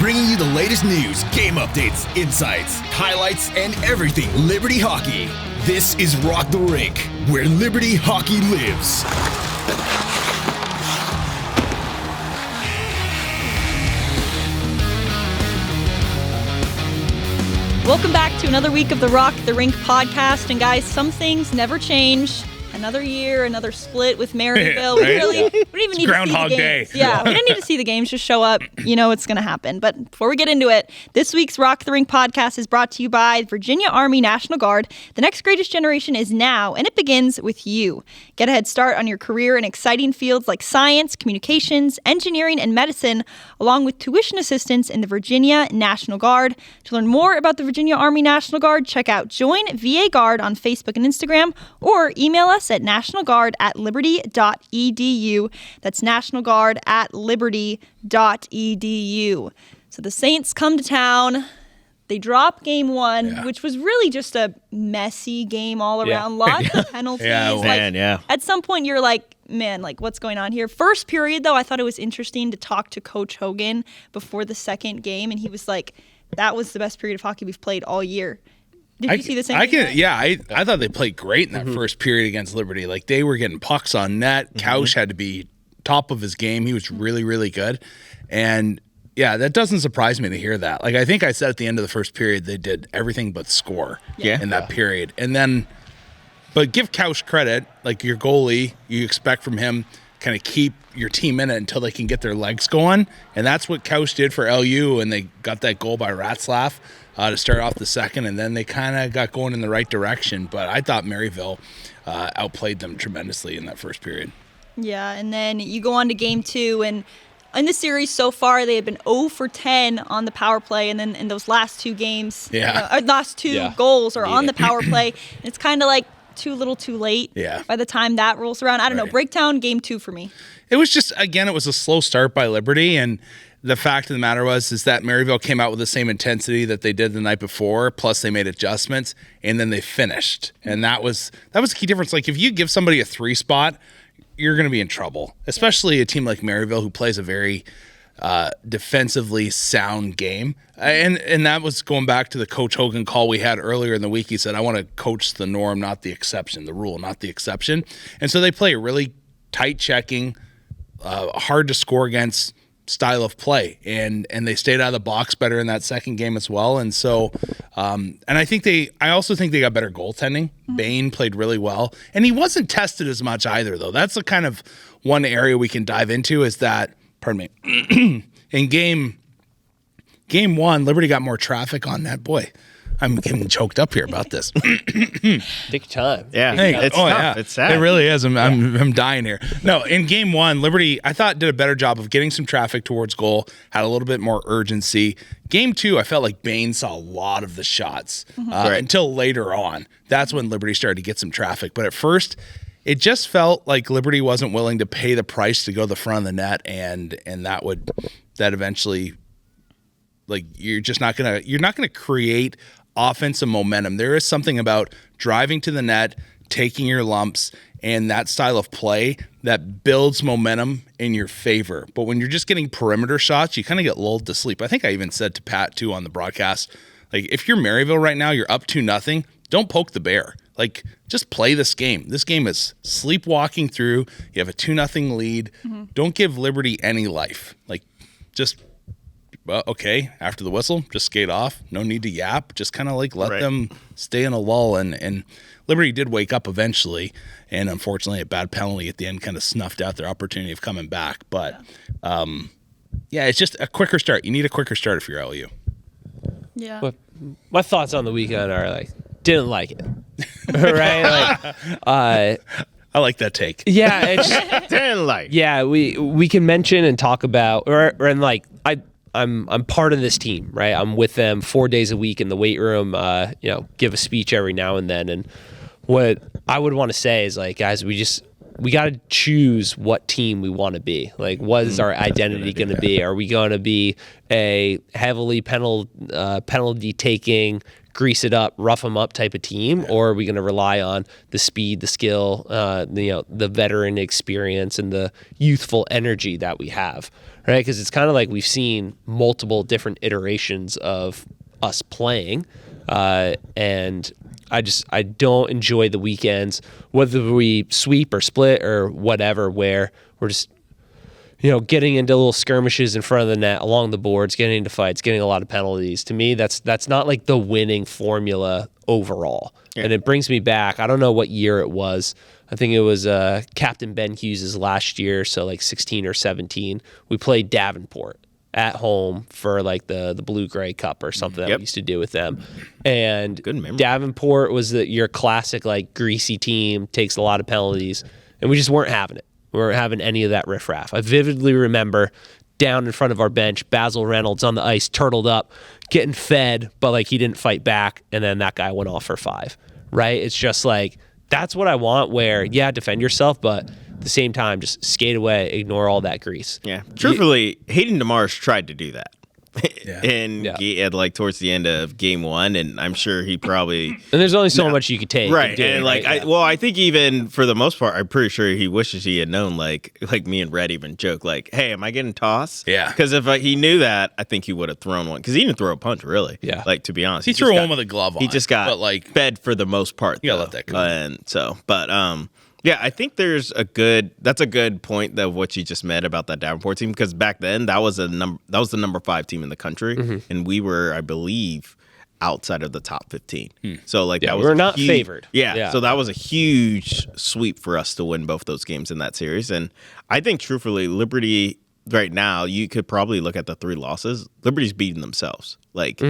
bringing you the latest news, game updates, insights, highlights, and everything Liberty Hockey. This is Rock the Rink, where Liberty Hockey lives. Welcome back to another week of the Rock the Rink podcast. And guys, some things never change. Another year, another split with Maryville. Right? We don't even need Groundhog to see the games. Day. Yeah, we don't need to see the games. Just show up. You know it's going to happen. But before we get into it, this week's Rock the Rink podcast is brought to you by Virginia Army National Guard. The next greatest generation is now, and it begins with you. Get a head start on your career in exciting fields like science, communications, engineering, and medicine, along with tuition assistance in the Virginia National Guard. To learn more about the Virginia Army National Guard, check out Join VA Guard on Facebook and Instagram, or email us at nationalguard@liberty.edu. That's nationalguard@liberty.edu. So the Saints come to town. They drop game one, which was really just a messy game all around. Lots of penalties. At some point, you're like, man, like, what's going on here? First period, though, I thought it was interesting to talk to Coach Hogan before the second game, and he was like, that was the best period of hockey we've played all year. Did you see the same thing? I thought they played great in that first period against Liberty. Like, they were getting pucks on net. Couch had to be top of his game. He was really, really good. And, yeah, that doesn't surprise me to hear that. Like, I think I said at the end of the first period they did everything but score in that period. And then, but give Couch credit. Like, your goalie, you expect from him kind of keep your team in it until they can get their legs going. And that's what Couch did for LU, and they got that goal by Ratzlaff to start off the second, and then they kind of got going in the right direction. But I thought Maryville outplayed them tremendously in that first period. Yeah, and then you go on to game two, and in the series so far, they had been 0 for 10 on the power play, and then in those last two games, last two goals are on the power play. And it's kind of like too little too late by the time that rolls around. I don't know. Breakdown game two for me. It was just, again, it was a slow start by Liberty, and the fact of the matter is that Maryville came out with the same intensity that they did the night before, plus they made adjustments, and then they finished. And that was a key difference. Like, if you give somebody a 3 spot, you're going to be in trouble, especially a team like Maryville who plays a very defensively sound game. And that was going back to the Coach Hogan call we had earlier in the week. He said, I want to coach the norm, not the exception, the rule, not the exception. And so they play a really tight checking, hard to score against style of play, and they stayed out of the box better in that second game as well. And so and I also think they got better goaltending. Bain played really well, and he wasn't tested as much either, though. That's the kind of one area we can dive into, is that, pardon me, in game one, Liberty got more traffic on net. Boy, I'm getting choked up here about this. Take your time. Yeah, it's tough. Yeah. It's sad. It really is. I'm dying here. No, in game one, Liberty, I thought, did a better job of getting some traffic towards goal, had a little bit more urgency. Game two, I felt like Bain saw a lot of the shots until later on. That's when Liberty started to get some traffic. But at first, it just felt like Liberty wasn't willing to pay the price to go to the front of the net, and that eventually, like, you're not gonna create offensive momentum. There is something about driving to the net, taking your lumps, and that style of play that builds momentum in your favor. But when you're just getting perimeter shots, you kind of get lulled to sleep. I think I even said to Pat too on the broadcast, like, if you're Maryville right now, you're up 2-0, don't poke the bear. Like, just play this game. This game is sleepwalking through. You have a 2-0 lead. Don't give Liberty any life. Like, just, well, okay, after the whistle, just skate off. No need to yap. Just kind of like let them stay in a lull. And Liberty did wake up eventually, and unfortunately a bad penalty at the end kind of snuffed out their opportunity of coming back. But, it's just a quicker start. You need a quicker start if you're LU. Yeah. But my thoughts on the weekend are, like, didn't like it. Right? Like, I like that take. Yeah. It's, Didn't like. Yeah, we can mention and talk about, and like, I'm part of this team, right? I'm with them 4 days a week in the weight room, give a speech every now and then. And what I would want to say is, like, guys, we got to choose what team we want to be. Like, what is our identity going to be? Are we going to be a heavily penalty taking, grease it up, rough them up type of team, or are we going to rely on the speed, the skill, the veteran experience, and the youthful energy that we have, right? Because it's kind of like we've seen multiple different iterations of us playing, and I don't enjoy the weekends, whether we sweep or split or whatever, where we're just getting into little skirmishes in front of the net, along the boards, getting into fights, getting a lot of penalties. To me, that's not like the winning formula overall. Yeah. And it brings me back. I don't know what year it was. I think it was Captain Ben Hughes' last year, so like 16 or 17. We played Davenport at home for like the Blue-Gray Cup or something that we used to do with them. And Davenport was your classic like greasy team, takes a lot of penalties, and we just weren't having it. We weren't having any of that riffraff. I vividly remember down in front of our bench, Basil Reynolds on the ice, turtled up, getting fed, but like he didn't fight back, and then that guy went off for 5, right? It's just like, that's what I want, where, defend yourself, but at the same time, just skate away, ignore all that grease. Yeah. Truthfully, Hayden DeMars tried to do that. He had like towards the end of game 1, and I'm sure he probably and there's only so much you could take, right? And like, I think even for the most part, I'm pretty sure he wishes he had known. Like me and Red even joke, like, "Hey, am I getting tossed?" Yeah, because if he knew that, I think he would have thrown one. Because he didn't throw a punch, really. Yeah, like to be honest, he threw one with a glove on. He just got fed for the most part. You gotta let that go. And so, yeah, I think that's a good point of what you just meant about that Davenport team, because back then that was the number 5 team in the country, and we were, I believe, outside of the top 15. So like that was we're not favored. Yeah, so that was a huge sweep for us to win both those games in that series. And I think truthfully, Liberty right now, you could probably look at the 3 losses. Liberty's beating themselves. Like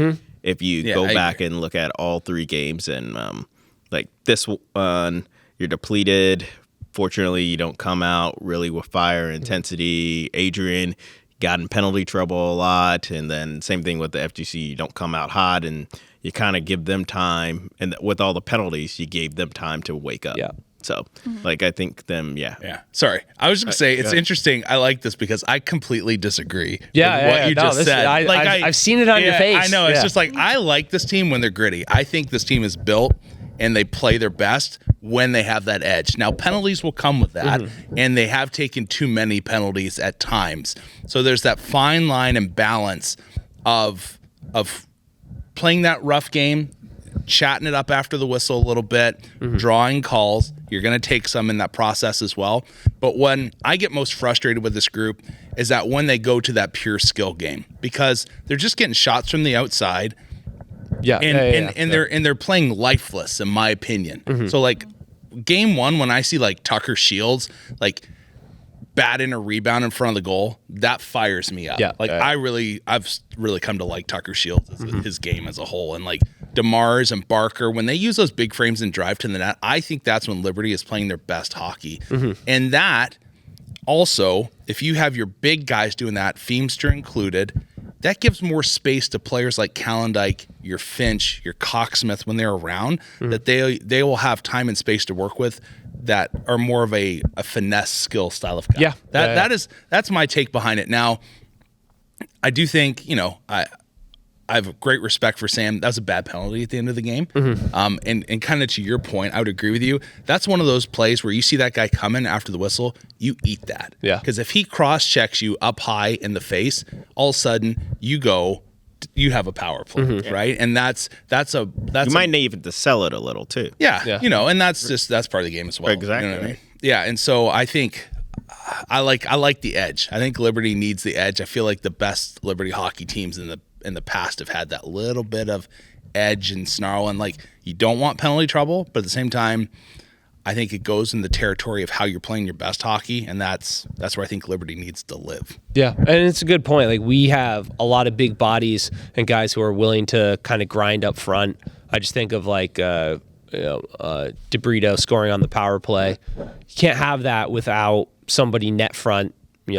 if you go back and look at all 3 games, and like this one, you're depleted. Fortunately, you don't come out really with fire and intensity. Adrian got in penalty trouble a lot. And then same thing with the FGC. You don't come out hot, and you kind of give them time. And with all the penalties, you gave them time to wake up. Yeah. So, like, I think them, Yeah. Sorry. I was just going to say, it's interesting. I like this because I completely disagree with what you just said. I've seen it on your face. I know. It's just like, I like this team when they're gritty. I think this team is built and they play their best when they have that edge. Now, penalties will come with that, and they have taken too many penalties at times. So there's that fine line and balance of playing that rough game, chatting it up after the whistle a little bit, drawing calls. You're going to take some in that process as well. But when I get most frustrated with this group is that when they go to that pure skill game, because they're just getting shots from the outside. And they're playing lifeless, in my opinion. So like game 1, when I see like Tucker Shields like batting a rebound in front of the goal, that fires me up. I've really come to like Tucker Shields as his game as a whole. And like DeMars and Barker, when they use those big frames and drive to the net, I think that's when Liberty is playing their best hockey. And that also, if you have your big guys doing that, Feemster included, that gives more space to players like Calendike, your Finch, your Cocksmith when they're around, that they will have time and space to work with that are more of a finesse skill style of guy. That's my take behind it. Now, I do think, I have great respect for Sam. That was a bad penalty at the end of the game. And kind of to your point, I would agree with you. That's one of those plays where you see that guy coming after the whistle, you eat that. Yeah. Because if he cross-checks you up high in the face, all of a sudden you have a power play, right? And that's you might need even to sell it a little too. Yeah. And that's part of the game as well. Exactly. You know what I mean? Yeah, and so I think I like the edge. I think Liberty needs the edge. I feel like the best Liberty hockey teams in the past have had that little bit of edge and snarl, and like you don't want penalty trouble, but at the same time, I think it goes in the territory of how you're playing your best hockey, and that's where I think Liberty needs to live. Yeah, and it's a good point. Like we have a lot of big bodies and guys who are willing to kind of grind up front. I just think of like DeBrito scoring on the power play. You can't have that without somebody net front,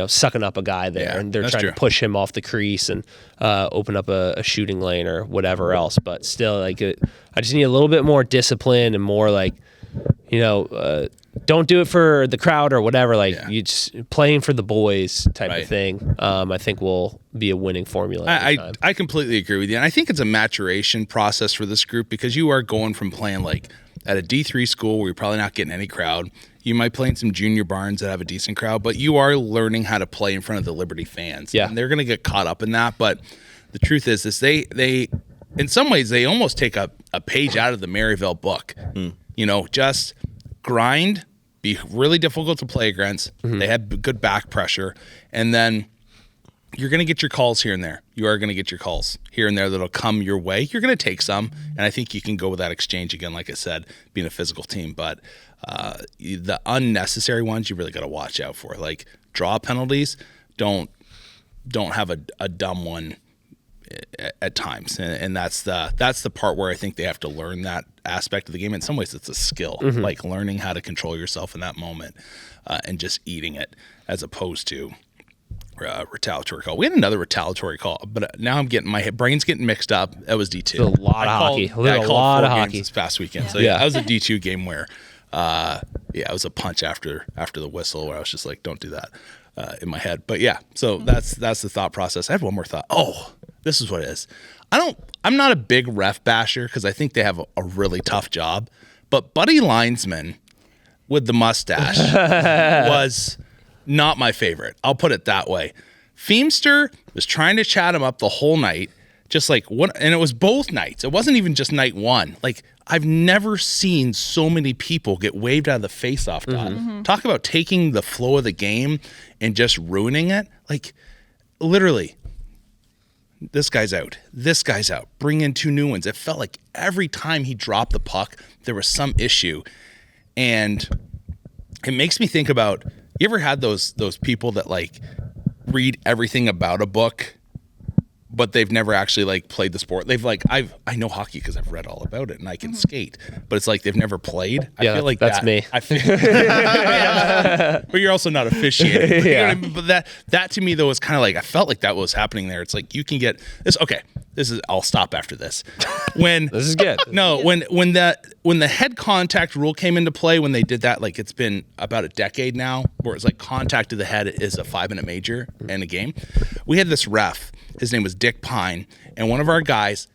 sucking up a guy there, and they're trying to push him off the crease and open up a shooting lane or whatever else. But still, like I just need a little bit more discipline and more like, don't do it for the crowd or whatever. Like you just playing for the boys type Right. of thing. I think will be a winning formula. I completely agree with you. And I think it's a maturation process for this group because you are going from playing like at a D3 school where you're probably not getting any crowd. You might play in some junior barns that have a decent crowd, but you are learning how to play in front of the Liberty fans. Yeah. And they're going to get caught up in that. But the truth is they in some ways, they almost take a page out of the Maryville book. You know, just grind, be really difficult to play against. They have good back pressure. And then you're going to get your calls here and there. You are going to get your calls here and there that'll come your way. You're going to take some. And I think you can go with that exchange again, like I said, being a physical team. But the unnecessary ones you really got to watch out for. Like draw penalties, don't have a dumb one at times, and that's the part where I think they have to learn that aspect of the game. In some ways, it's a skill, like learning how to control yourself in that moment and just eating it, as opposed to retaliatory call. We had another retaliatory call, but now my brain's getting mixed up. That was D2. A lot of hockey. I called a lot of 4 games hockey this past weekend. So Yeah. that was a D2 game where, it was a punch after the whistle where I was just like, don't do that in my head. But yeah, so that's the thought process. I had one more thought. Oh, this is what it is. I'm not a big ref basher because I think they have a really tough job. But Buddy Linesman with the mustache was not my favorite. I'll put it that way. Feemster was trying to chat him up the whole night, just like what, and it was both nights. It wasn't even just night one. Like I've never seen so many people get waved out of the face-off dot. Talk about taking the flow of the game and just ruining it. Like literally, this guy's out. This guy's out. Bring in 2 new ones. It felt like every time he dropped the puck, there was some issue, and it makes me think about. You ever had those people that like read everything about a book, but they've never actually like played the sport? They've like I know hockey because I've read all about it and I can skate, but it's like they've never played. I feel like that's me. I feel, but you're also not officiating. You know what I mean? But that to me though was kind of like I felt like that was happening there. It's like you can get this. Okay, this is. I'll stop after this. When This is good. No, when the head contact rule came into play, when they did that, like it's been about a decade now, where it's like contact to the head is a 5-minute major in a game. We had this ref. His name was Dick Pine, and one of our guys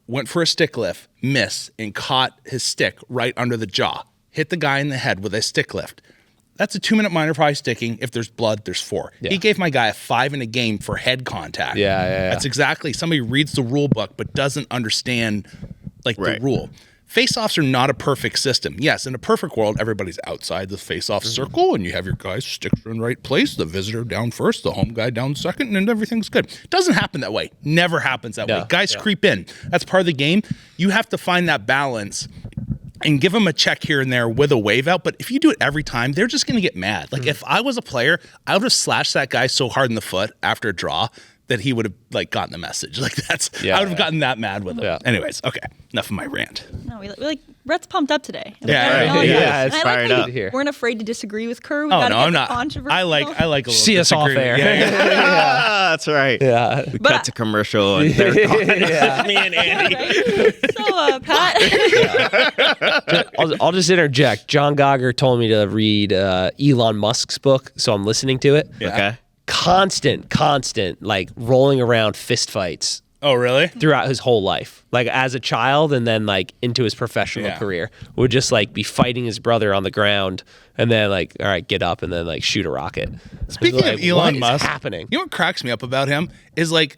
went for a stick lift, missed, and caught his stick right under the jaw. Hit the guy in the head with a stick lift. That's a 2-minute minor prize sticking. If there's blood, there's 4. Yeah. He gave my guy a 5 in a game for head contact. Yeah. That's exactly somebody reads the rule book but doesn't understand like the rule. Face-offs are not a perfect system. Yes, in a perfect world, everybody's outside the face-off circle, and you have your guys sticks in the right place, the visitor down first, the home guy down second, and everything's good. Doesn't happen that way. Never happens that way. Guys creep in. That's part of the game. You have to find that balance and give them a check here and there with a wave out. But if you do it every time, they're just going to get mad. Like if I was a player, I would have slashed that guy so hard in the foot after a draw that he would have like gotten the message. Like I would have gotten that mad with him. Yeah. Anyways, okay, enough of my rant. No, we like Brett's pumped up today. It's And I fired like up. how you weren't afraid to disagree with Kerr. Oh no, I'm not. I like a little See us off air. That's right. Yeah. We cut to commercial and they're gone. Me and Andy. So, Pat. I'll just interject. John Gogger told me to read Elon Musk's book, so I'm listening to it. Yeah. Okay. Constant, like rolling around fist fights Oh really? throughout his whole life, like as a child and then like into his professional career, would just like be fighting his brother on the ground and then like, all right, get up and then like shoot a rocket. Speaking Like, of Elon what is Musk, happening? You know what cracks me up about him is like,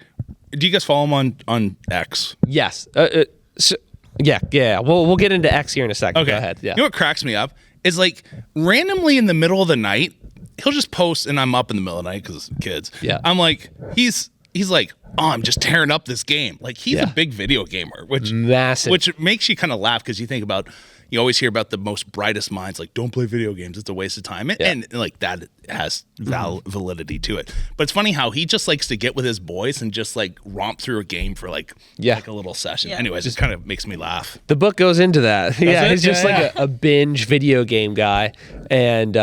do you guys follow him on X? Yes. Yeah. We'll get into X here in a second. Okay. Go ahead. Yeah. You know what cracks me up is like randomly in the middle of the night, he'll just post, and I'm up in the middle of the night because kids. Yeah. I'm like, he's like, oh, I'm just tearing up this game. Like he's a big video gamer, which Massive. which makes you kind of laugh because you think about. You always hear about the most brightest minds, like don't play video games; it's a waste of time, and like that has validity to it. But it's funny how he just likes to get with his boys and just like romp through a game for like a little session. Yeah. Anyways, it kind of makes me laugh. The book goes into that. it? He's just Yeah, like a binge video game guy. And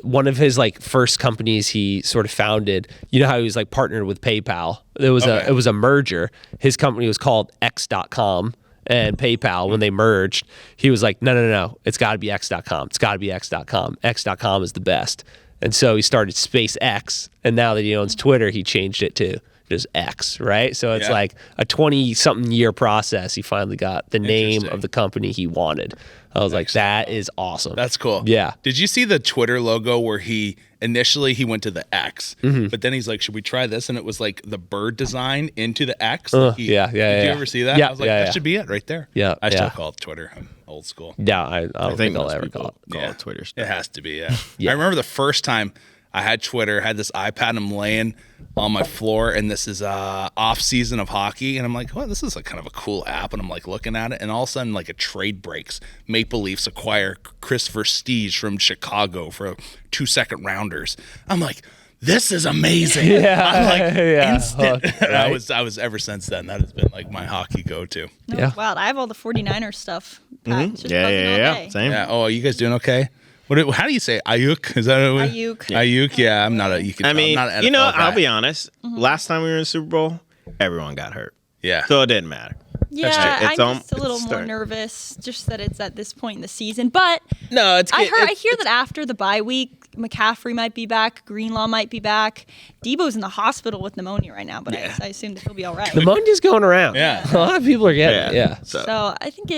one of his like first companies he sort of founded, you know how he was like partnered with PayPal. It was a merger. His company was called X.com. and PayPal when they merged, he was like, no, it's got to be X.com. It's got to be X.com. X.com is the best. And so he started SpaceX, and now that he owns Twitter, he changed it to just X, right? So it's like a 20-something year process. He finally got the name of the company he wanted. I was like, that is awesome. That's cool. Yeah. Did you see the Twitter logo where initially he went to the X, but then he's like, should we try this? And it was like the bird design into the X. Did you ever see that? Yeah, I was like, that should be it right there. Yeah. I still call it Twitter. I'm old school. Yeah, I don't think I'll most ever people call it. it Twitter stuff. It has to be, yeah. I remember the first time I had Twitter, had this iPad, and I'm laying on my floor, and this is off season of hockey, and I'm like, well, this is like kind of a cool app, and I'm like looking at it, and all of a sudden like a trade breaks. Maple Leafs acquire Chris Versteege from Chicago for 2 second rounders. I'm like, this is amazing. I'm like instant. Right? I was ever since then. That has been like my hockey go-to. No, Yeah. Wow, I have all the 49ers stuff. Pat. It's just buzzing all Yeah. day. Same. Yeah. Oh, are you guys doing okay? How do you say Ayuk? Is that Ayuk. Ayuk. Yeah, I'm not a. You can. I mean, I'm not an NFL I'll guy. be honest. Last time we were in the Super Bowl, everyone got hurt. Yeah. So it didn't matter. Yeah, It's I'm just a little it's more starting. nervous just that it's at this point in the season. But No, it's I hear that after the bye week, McCaffrey might be back, Greenlaw might be back. Debo's in the hospital with pneumonia right now, but I assume that he'll be all right. Pneumonia's going around. Yeah. A lot of people are getting it. Yeah. So I think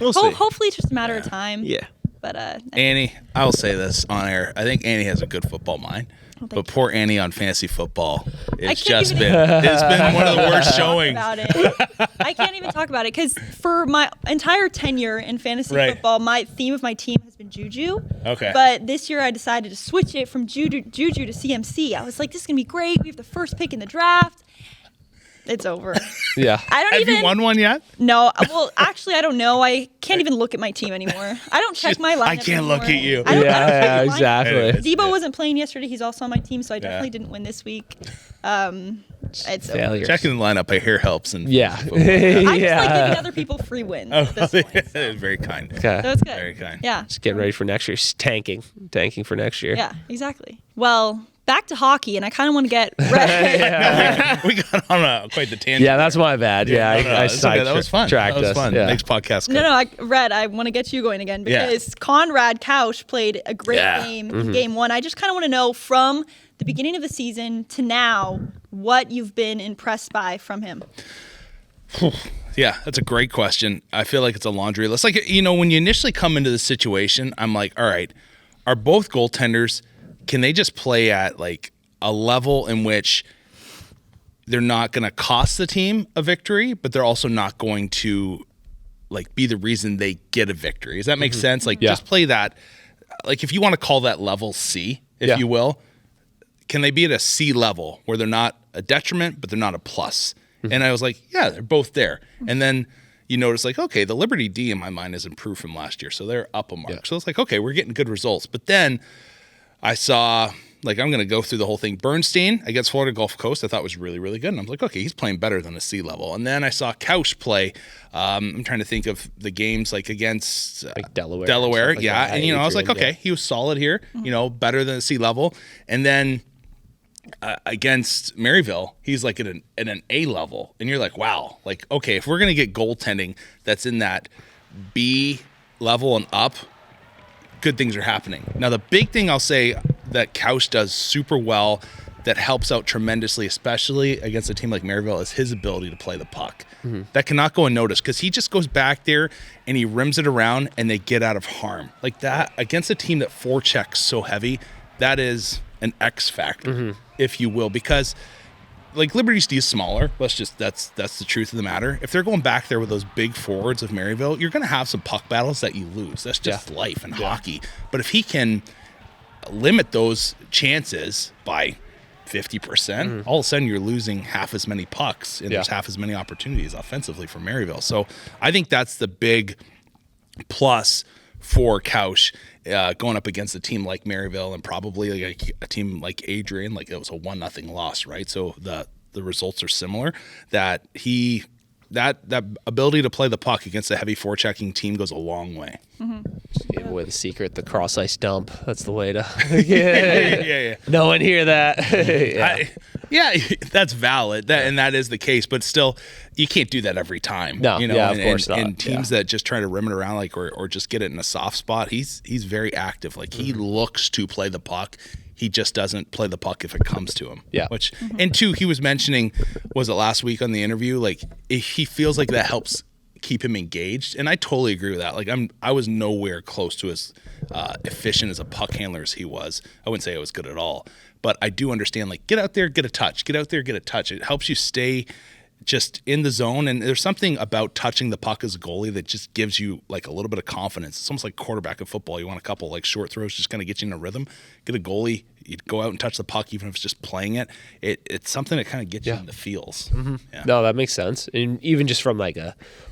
We'll see. hopefully it's just a matter of time. Yeah. But Annie, I will say this on air. I think Annie has a good football mind. But poor Annie on fantasy football, it's can't even- been one of the worst showings. about it. I can't even talk about it because for my entire tenure in fantasy football, my theme of my team has been Juju. Okay. But this year I decided to switch it from Juju to CMC. I was like, this is going to be great. We have the first pick in the draft. It's over. Yeah. I don't Have even. you won one yet? No. Well, actually, I don't know. I can't even look at my team anymore. I don't check my lineup I can't look anymore. at you. I don't check Yeah, my lineup. exactly. Debo wasn't playing yesterday. He's also on my team, so I definitely didn't win this week. It's over. Failure. Checking the lineup, I hear helps. And Yeah. I just like giving yeah. other people free wins Oh, at this point. very kind. Okay. So it's good. Very kind. Yeah. Just getting ready for next year. Tanking for next year. Yeah, exactly. Well, back to hockey, and I kind of want to get ready. We got on quite the tangent. Yeah, that's my bad. Yeah, No, I it's okay. That was fun. That was us. fun. Yeah. Next podcast. No, I want to get you going again Yeah. because Conrad Couch played a great game in game one. I just kind of want to know from the beginning of the season to now what you've been impressed by from him. Yeah, that's a great question. I feel like it's a laundry list. Like, when you initially come into the situation, I'm like, all right, are both goaltenders, can they just play at like a level in which they're not going to cost the team a victory, but they're also not going to like be the reason they get a victory? Does that make sense? Like, just play that. Like, if you want to call that level C, if you will, can they be at a C level where they're not a detriment, but they're not a plus? And I was like, yeah, they're both there. And then you notice like, okay, the Liberty D in my mind has improved from last year. So they're up a mark. So it's like, okay, we're getting good results. But then I saw, like, I'm going to go through the whole thing. Bernstein against Florida Gulf Coast, I thought was really, really good. And I was like, okay, he's playing better than a C level. And then I saw Couch play. I'm trying to think of the games like against Like Delaware. Delaware, and stuff like yeah. that. And, I was like, Adrian, okay, he was solid here, better than a C level. And then against Maryville, he's like at an A level. And you're like, wow, like, okay, if we're going to get goaltending that's in that B level and up, good things are happening. Now, the big thing I'll say that Couch does super well that helps out tremendously, especially against a team like Maryville, is his ability to play the puck. That cannot go unnoticed because he just goes back there and he rims it around and they get out of harm. Like that, against a team that forechecks so heavy, that is an X factor, if you will, because like Liberty D is smaller. That's the truth of the matter. If they're going back there with those big forwards of Maryville, you're going to have some puck battles that you lose. That's just life in hockey. But if he can limit those chances by 50%, all of a sudden you're losing half as many pucks and there's half as many opportunities offensively for Maryville. So I think that's the big plus for Couch going up against a team like Maryville and probably like a team like Adrian. Like it was a 1-0 loss, right? So the results are similar. That ability to play the puck against a heavy forechecking team goes a long way. Just gave away the secret, the cross ice dump. That's the way to. Yeah. No one hear that. Yeah, that's valid, and that is the case. But still, you can't do that every time. No, yeah, of and, course not. And teams that just try to rim it around, like or just get it in a soft spot, he's very active. Like he looks to play the puck. He just doesn't play the puck if it comes to him. Yeah. Which and two, he was mentioning, was it last week on the interview? Like he feels like that helps keep him engaged, and I totally agree with that. Like I was nowhere close to as efficient as a puck handler as he was. I wouldn't say I was good at all, but I do understand. Like get out there, get a touch. Get out there, get a touch. It helps you stay just in the zone, and there's something about touching the puck as a goalie that just gives you like a little bit of confidence. It's almost like quarterback of football. You want a couple like short throws, just kind of get you in a rhythm. Get a goalie, you go out and touch the puck, even if it's just playing it. It's something that kind of gets you in the feels. Yeah. No, that makes sense. And even just from like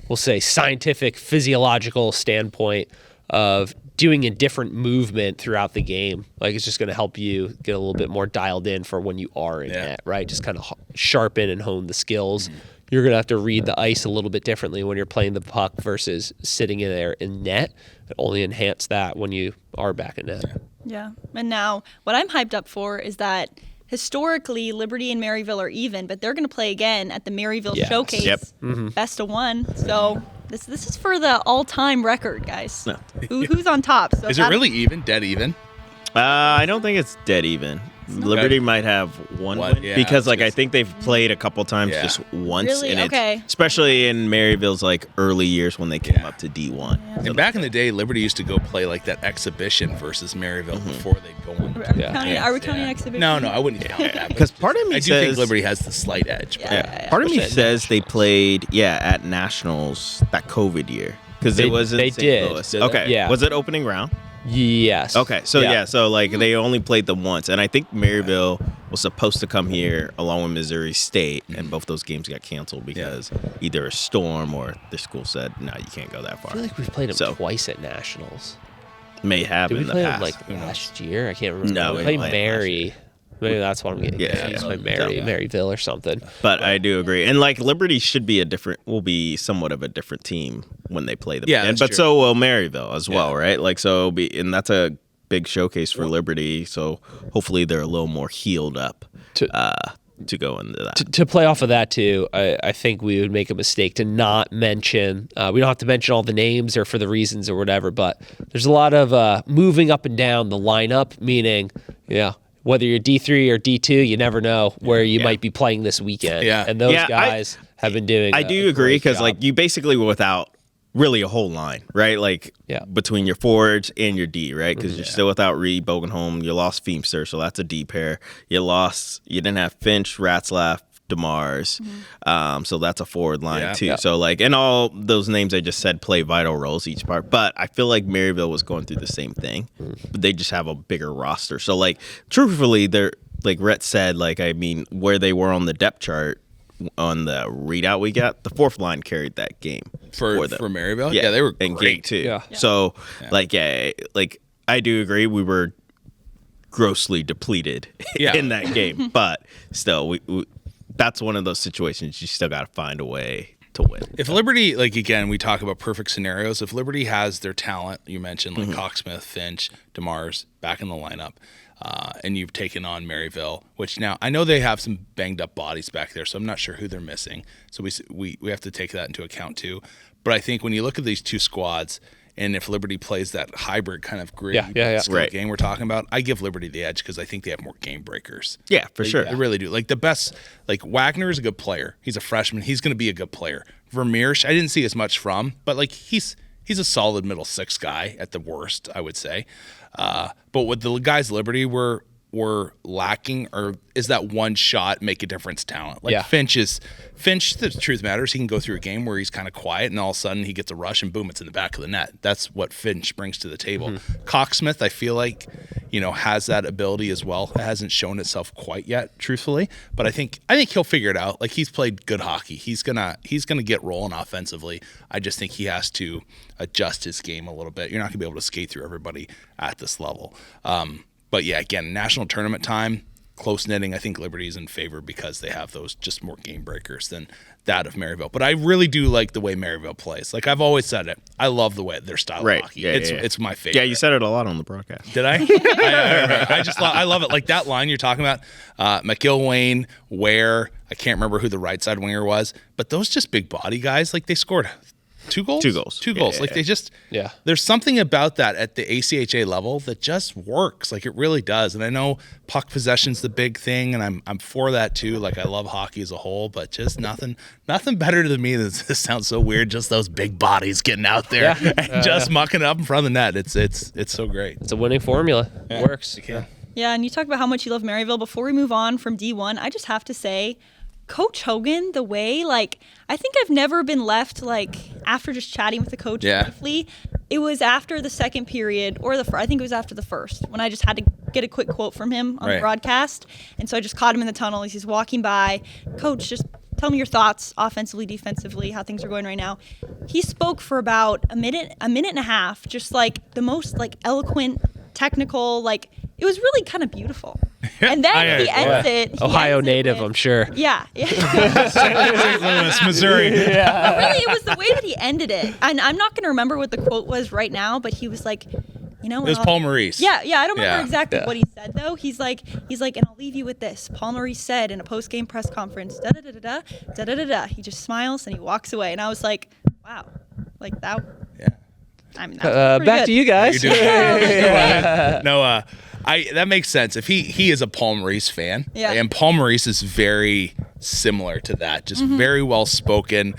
we'll say scientific, physiological standpoint of doing a different movement throughout the game, like it's just going to help you get a little bit more dialed in for when you are in net, right? Just kind of sharpen and hone the skills. You're going to have to read the ice a little bit differently when you're playing the puck versus sitting in there in net. It only enhance that when you are back in net. Yeah. And now what I'm hyped up for is that historically Liberty and Maryville are even, but they're going to play again at the Maryville Showcase. Yep. Best of one. So this is for the all-time record, guys. No. Who's on top? So Is it really even? Dead even? I don't think it's dead even. Liberty might have one win because like I think they've played a couple times just once. Really? And Okay. especially in Maryville's like early years when they came up to D1. And back in the day, Liberty used to go play like that exhibition versus Maryville before they'd go on. Are we counting exhibition? No, I wouldn't count that. Because part of me I do think says Liberty has the slight edge. But part of me says they played at Nationals that COVID year because it was in they St. did. Louis. Okay, Yeah. Was it opening round? Yes. Okay, so so like they only played them once, and I think Maryville was supposed to come here along with Missouri State, and both those games got canceled because either a storm or the school said, "No, you can't go that far." I feel like we've played them twice at Nationals. May have Did we in the play past. them like last year? I can't remember. No, we we played played Mary. Maybe that's what I'm getting. Yeah, It's yeah. by Maryville or something. But I do agree, and like Liberty will be somewhat of a different team when they play them. Yeah, again. that's But true. so will Maryville as well, right? Like so, and that's a big showcase for Liberty. So hopefully they're a little more healed up to go into that. To play off of that too, I think we would make a mistake to not mention. We don't have to mention all the names or for the reasons or whatever, but there's a lot of moving up and down the lineup. Meaning, whether you're D3 or D2, you never know where you might be playing this weekend. Yeah. And those guys have been doing. I do agree great because job. like you basically were without really a whole line, right? Like between your forwards and your D, right? Because you're still without Reed, Bogenholm. You lost Feemster, so that's a D pair. You didn't have Finch, Ratzlaff, DeMars. So that's a forward line too. So like, and all those names I just said play vital roles each part. But I feel like Maryville was going through the same thing, but they just have a bigger roster. So like, truthfully, they're like Rhett said, like I mean, where they were on the depth chart on the readout we got, the fourth line carried that game for them. Maryville, they were and great too. Yeah. So like I do agree we were grossly depleted in that game, but still we that's one of those situations you still got to find a way to win. If Liberty, like again, we talk about perfect scenarios. If Liberty has their talent, you mentioned like Cocksmith, Finch, DeMars back in the lineup, and you've taken on Maryville, which now I know they have some banged up bodies back there, so I'm not sure who they're missing. So we have to take that into account too. But I think when you look at these two squads, and if Liberty plays that hybrid kind of gritty skill game we're talking about, I give Liberty the edge because I think they have more game breakers. Yeah, for sure. They really do. Like the best, like Wagner is a good player. He's a freshman. He's going to be a good player. Vermeer, I didn't see as much from, but like he's a solid middle six guy at the worst, I would say. But what the guys Liberty were lacking, or is that one shot make a difference talent. Like Finch, the truth matters, he can go through a game where he's kind of quiet and all of a sudden he gets a rush and boom, it's in the back of the net. That's what Finch brings to the table. Cocksmith, I feel like, has that ability as well. It hasn't shown itself quite yet, truthfully, but I think he'll figure it out. Like he's played good hockey. He's gonna get rolling offensively. I just think he has to adjust his game a little bit. You're not gonna be able to skate through everybody at this level. But yeah, again, national tournament time, close knitting, I think Liberty's in favor because they have those just more game breakers than that of Maryville. But I really do like the way Maryville plays. Like I've always said it, I love the way their style of hockey. It's my favorite. Yeah, you said it a lot on the broadcast. Did I? I love it. Like that line you're talking about, McIlwain, Ware. I can't remember who the right side winger was, but those just big body guys. Like they scored 2 goals. 2 goals. 2 goals. Like they just. Yeah. There's something about that at the ACHA level that just works. Like it really does. And I know puck possession's the big thing, and I'm for that too. Like I love hockey as a whole, but just nothing better to me. This sounds so weird. Just those big bodies getting out there and just mucking it up in front of the net. It's so great. It's a winning formula. Yeah. It works. Yeah, and you talk about how much you love Maryville. Before we move on from D1, I just have to say, Coach Hogan, the way, like, I think I've never been left, like, after just chatting with the coach briefly. It was after the second period, or I think it was after the first, when I just had to get a quick quote from him on the broadcast. And so I just caught him in the tunnel as he's walking by. Coach, just tell me your thoughts, offensively, defensively, how things are going right now. He spoke for about a minute and a half, just, like, the most, like, eloquent, technical, like, it was really kind of beautiful. And then he ends it. Ohio native, I'm sure. Yeah. St. Louis, Missouri. But really, it was the way that he ended it. And I'm not going to remember what the quote was right now, but he was like, you know, it was Paul Maurice. Yeah. I don't remember exactly what he said though. He's like, and I'll leave you with this. Paul Maurice said in a post-game press conference, da da da da da da da da. He just smiles and he walks away, and I was like, wow, like that. Yeah. I mean, that was back good. to you guys. No, that makes sense. If he is a Paul Maurice fan, and Paul Maurice is very similar to that, just very well spoken,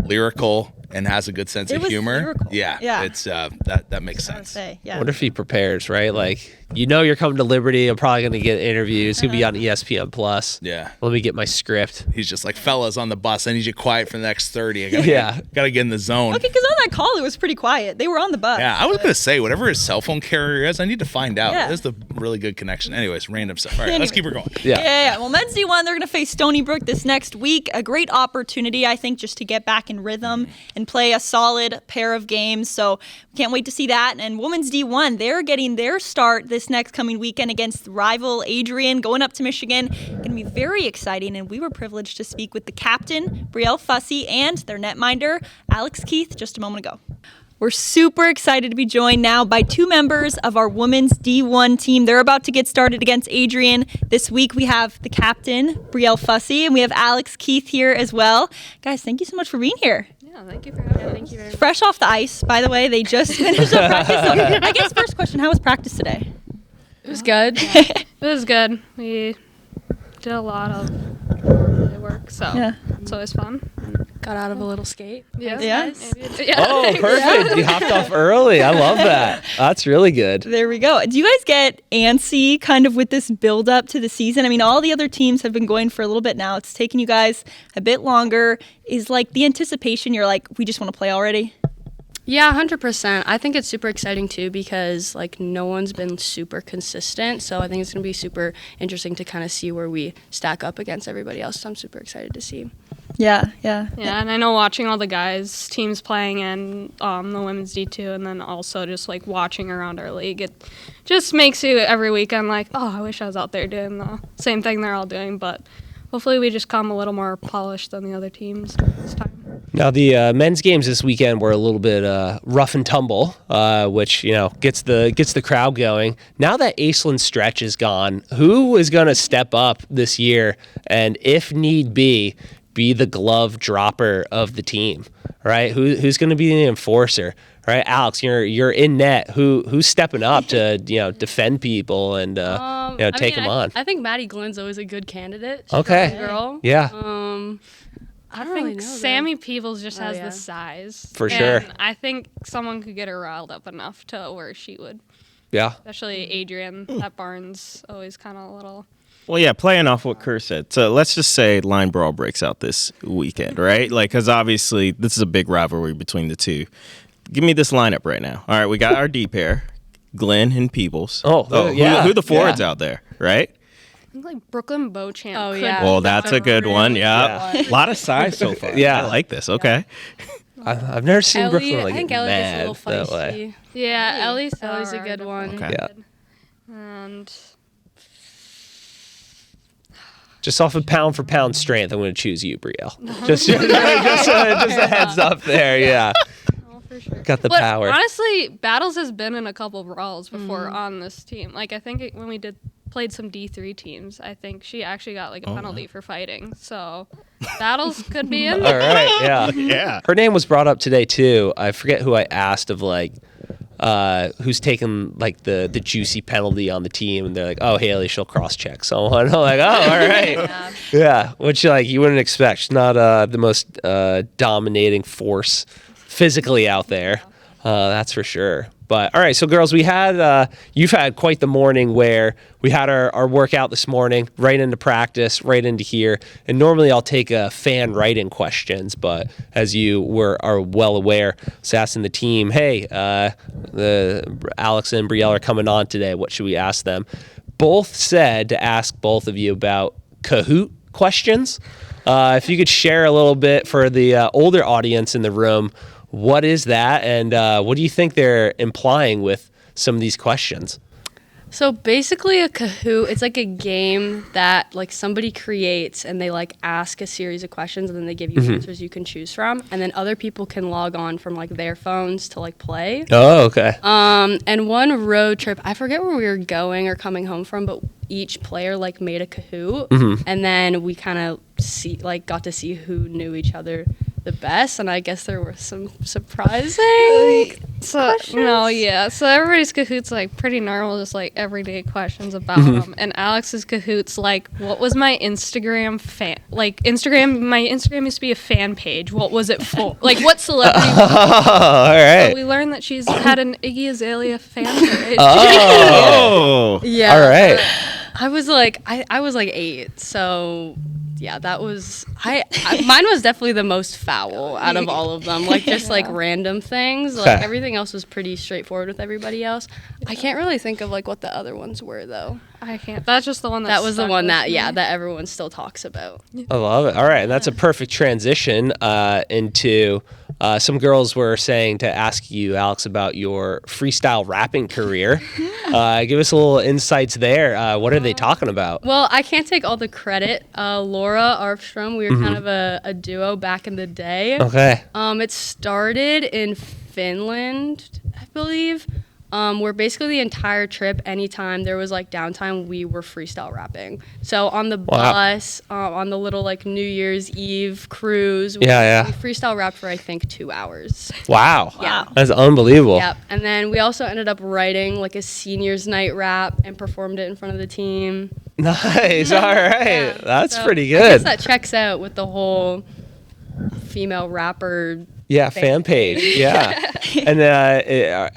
lyrical, and has a good sense of humor. Lyrical. Yeah. It's that makes sense. I wonder if he prepares, right? Like, you know, you're coming to Liberty. I'm probably going to get interviews. It's going to be on ESPN Plus. Yeah. Let me get my script. He's just like, fellas on the bus, I need you quiet for the next 30. I gotta get in the zone. Okay, because on that call, it was pretty quiet. They were on the bus. Yeah, I was going to say, whatever his cell phone carrier is, I need to find out. There's the really good connection. Anyways, random stuff. All right, let's keep her going. Yeah. Well, men's D1, they're going to face Stony Brook this next week. A great opportunity, I think, just to get back in rhythm and play a solid pair of games. So can't wait to see that. And women's D1, they're getting their start this next coming weekend against rival Adrian, going up to Michigan. Going to be very exciting. And we were privileged to speak with the captain, Brielle Fussy, and their netminder, Alex Keith, just a moment ago. We're super excited to be joined now by 2 members of our women's D1 team. They're about to get started against Adrian. This week we have the captain, Brielle Fussy, and we have Alex Keith here as well. Guys, thank you so much for being here. Yeah, thank you for having me. Thank you very much. Fresh off the ice, by the way. They just finished up practice. So I guess first question, how was practice today? It was good. It was good. We did a lot of work, so it's always fun. Got out of a little skate. Yeah. Oh, perfect. You hopped off early. I love that. That's really good. There we go. Do you guys get antsy kind of with this build up to the season? I mean, all the other teams have been going for a little bit now. It's taking you guys a bit longer. Is like the anticipation, you're like, we just want to play already? Yeah, 100%. I think it's super exciting too because like no one's been super consistent. So I think it's going to be super interesting to kind of see where we stack up against everybody else. So I'm super excited to see. Yeah. Yeah, and I know watching all the guys, teams playing in the women's D2, and then also just like watching around our league, it just makes you every weekend like, oh, I wish I was out there doing the same thing they're all doing. But hopefully we just come a little more polished than the other teams this time. Now, the men's games this weekend were a little bit rough and tumble, which, you know, gets the crowd going. Now that Aislinn stretch is gone, who is going to step up this year and, if need be the glove dropper of the team, right? Who's going to be the enforcer, right? Alex, you're in net. Who's stepping up to defend people and take them on? I think Maddie Glenn's always a good candidate. She's Okay. a good girl. Yeah. I don't really know. Sammy Peebles just has the size. For sure. And I think someone could get her riled up enough to where she would. Yeah. Especially Adrian at Barnes, always kind of a little. Well, yeah, playing off what Kerr said. So let's just say line brawl breaks out this weekend, right? Like, because obviously this is a big rivalry between the two. Give me this lineup right now. All right, we got our D pair, Glenn and Peebles. Who the forwards out there, right? I think like Brooklyn Beauchamp. Oh, could yeah. Well, that's a good one. Yeah. A lot of size so far. Yeah. I like this. Okay. I've never seen Ellie, Brooklyn I think get Ellie mad gets a little that way. feisty. Yeah, Ellie's a good one. Okay. Yeah. And Just off of pound for pound strength, I'm going to choose you, Brielle. Just a heads up there. Yeah. For sure. Got the But power. honestly, Battles has been in a couple brawls before on this team. Like I think when we played some D3 teams, I think she actually got like a penalty for fighting. So Battles could be in All there. right. Yeah. Yeah. Her name was brought up today too. I forget who I asked of like who's taken like the juicy penalty on the team, and they're like, oh, Haley, she'll cross check someone. I'm like, oh, all right. Yeah. Which like you wouldn't expect. She's not the most dominating force physically out there. That's for sure. But all right, so girls, you've had quite the morning where we had our workout this morning, right into practice, right into here. And normally I'll take fan write-in questions, but as you are well aware, I was asking the team, hey, Alex and Brielle are coming on today. What should we ask them? Both said to ask both of you about Kahoot questions. If you could share a little bit for the older audience in the room, what is that, and what do you think they're implying with some of these questions? So basically a Kahoot, it's like a game that like somebody creates and they like ask a series of questions and then they give you answers you can choose from, and then other people can log on from like their phones to like play. Oh, okay. And one road trip, I forget where we were going or coming home from, but each player like made a Kahoot, and then we kind of got to see who knew each other the best, and I guess there were some surprising questions. So everybody's Kahoot's like pretty normal, just like everyday questions about them. And Alex's Kahoot's like, what was my Instagram my Instagram used to be a fan page. What was it for? Like, what celebrity? All right. So we learned that she's had an Iggy Azalea fan page. Oh. Yeah. All right. I was like 8, so yeah, that was mine was definitely the most foul out of all of them. Like just like random things. Like everything else was pretty straightforward with everybody else. I can't really think of like what the other ones were though. I can't. That's just the one that was the one that that everyone still talks about. I love it. All right, and that's a perfect transition into some girls were saying to ask you, Alex, about your freestyle rapping career. Give us a little insights there. What are they talking about? Well, I can't take all the credit. Laura Arfstrom, we were kind of a duo back in the day. Okay. It started in Finland, I believe. Where basically the entire trip, anytime there was like downtime, we were freestyle rapping. So on the bus, on the little like New Year's Eve cruise, we freestyle rapped for I think 2 hours. Wow. Yeah. That's unbelievable. Yep. And then we also ended up writing like a seniors night rap and performed it in front of the team. Nice. All right. That's pretty good. I guess that checks out with the whole female rapper. Yeah, fan page. Yeah. And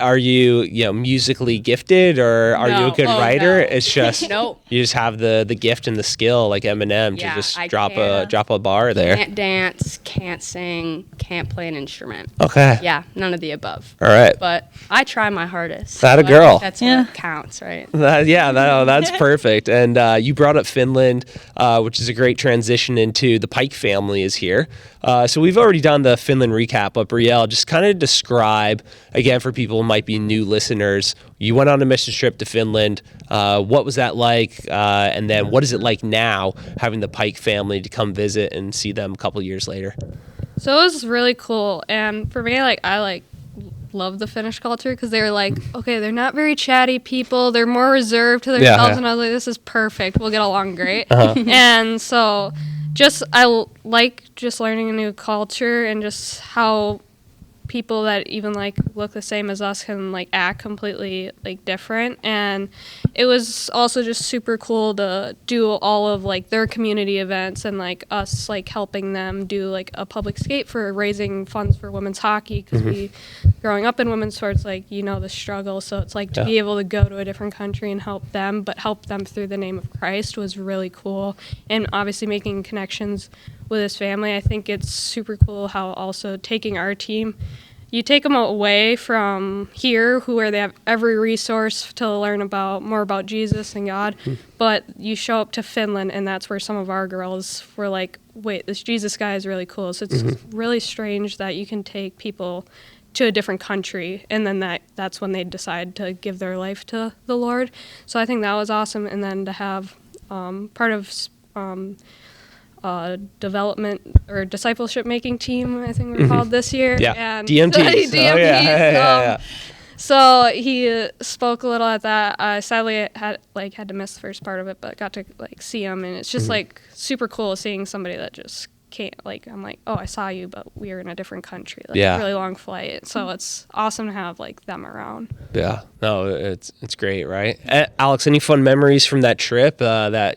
are you musically gifted, or are you a good writer? No. It's just Nope. You just have the gift and the skill like Eminem to just drop a bar there. Can't dance, can't sing, can't play an instrument. Okay. Yeah, none of the above. All right. But I try my hardest. That a so I girl. think that's what counts, right? That's perfect. And you brought up Finland, which is a great transition into the Pike family is here. So we've already done the Finland recap, but Brielle, just kind of describe, again, for people who might be new listeners, you went on a mission trip to Finland. What was that like? And then what is it like now, having the Pike family to come visit and see them a couple years later? So it was really cool. And for me, like I love the Finnish culture because they were like, okay, they're not very chatty people. They're more reserved to themselves. And I was like, this is perfect. We'll get along great. And so I like just learning a new culture and just how people that even like look the same as us can like act completely like different. And it was also just super cool to do all of like their community events and like us like helping them do like a public skate for raising funds for women's hockey because we growing up in women's sports, like the struggle, so it's like to be able to go to a different country and help them, but help them through the name of Christ was really cool. And obviously making connections with his family, I think it's super cool how also taking our team, you take them away from here where they have every resource to learn more about Jesus and God, but you show up to Finland and that's where some of our girls were like, wait, this Jesus guy is really cool. So it's really strange that you can take people to a different country and then that's when they decide to give their life to the Lord. So I think that was awesome. And then to have part of development or discipleship making team, I think we're called this year. Yeah, and DMTs. DMTs. Oh, yeah. So he spoke a little at that. I sadly had to miss the first part of it, but got to see him, and it's just super cool seeing somebody that just can't I'm like, oh, I saw you, but we were in a different country, really long flight. So it's awesome to have them around. Yeah, no, it's great, right? Alex, any fun memories from that trip that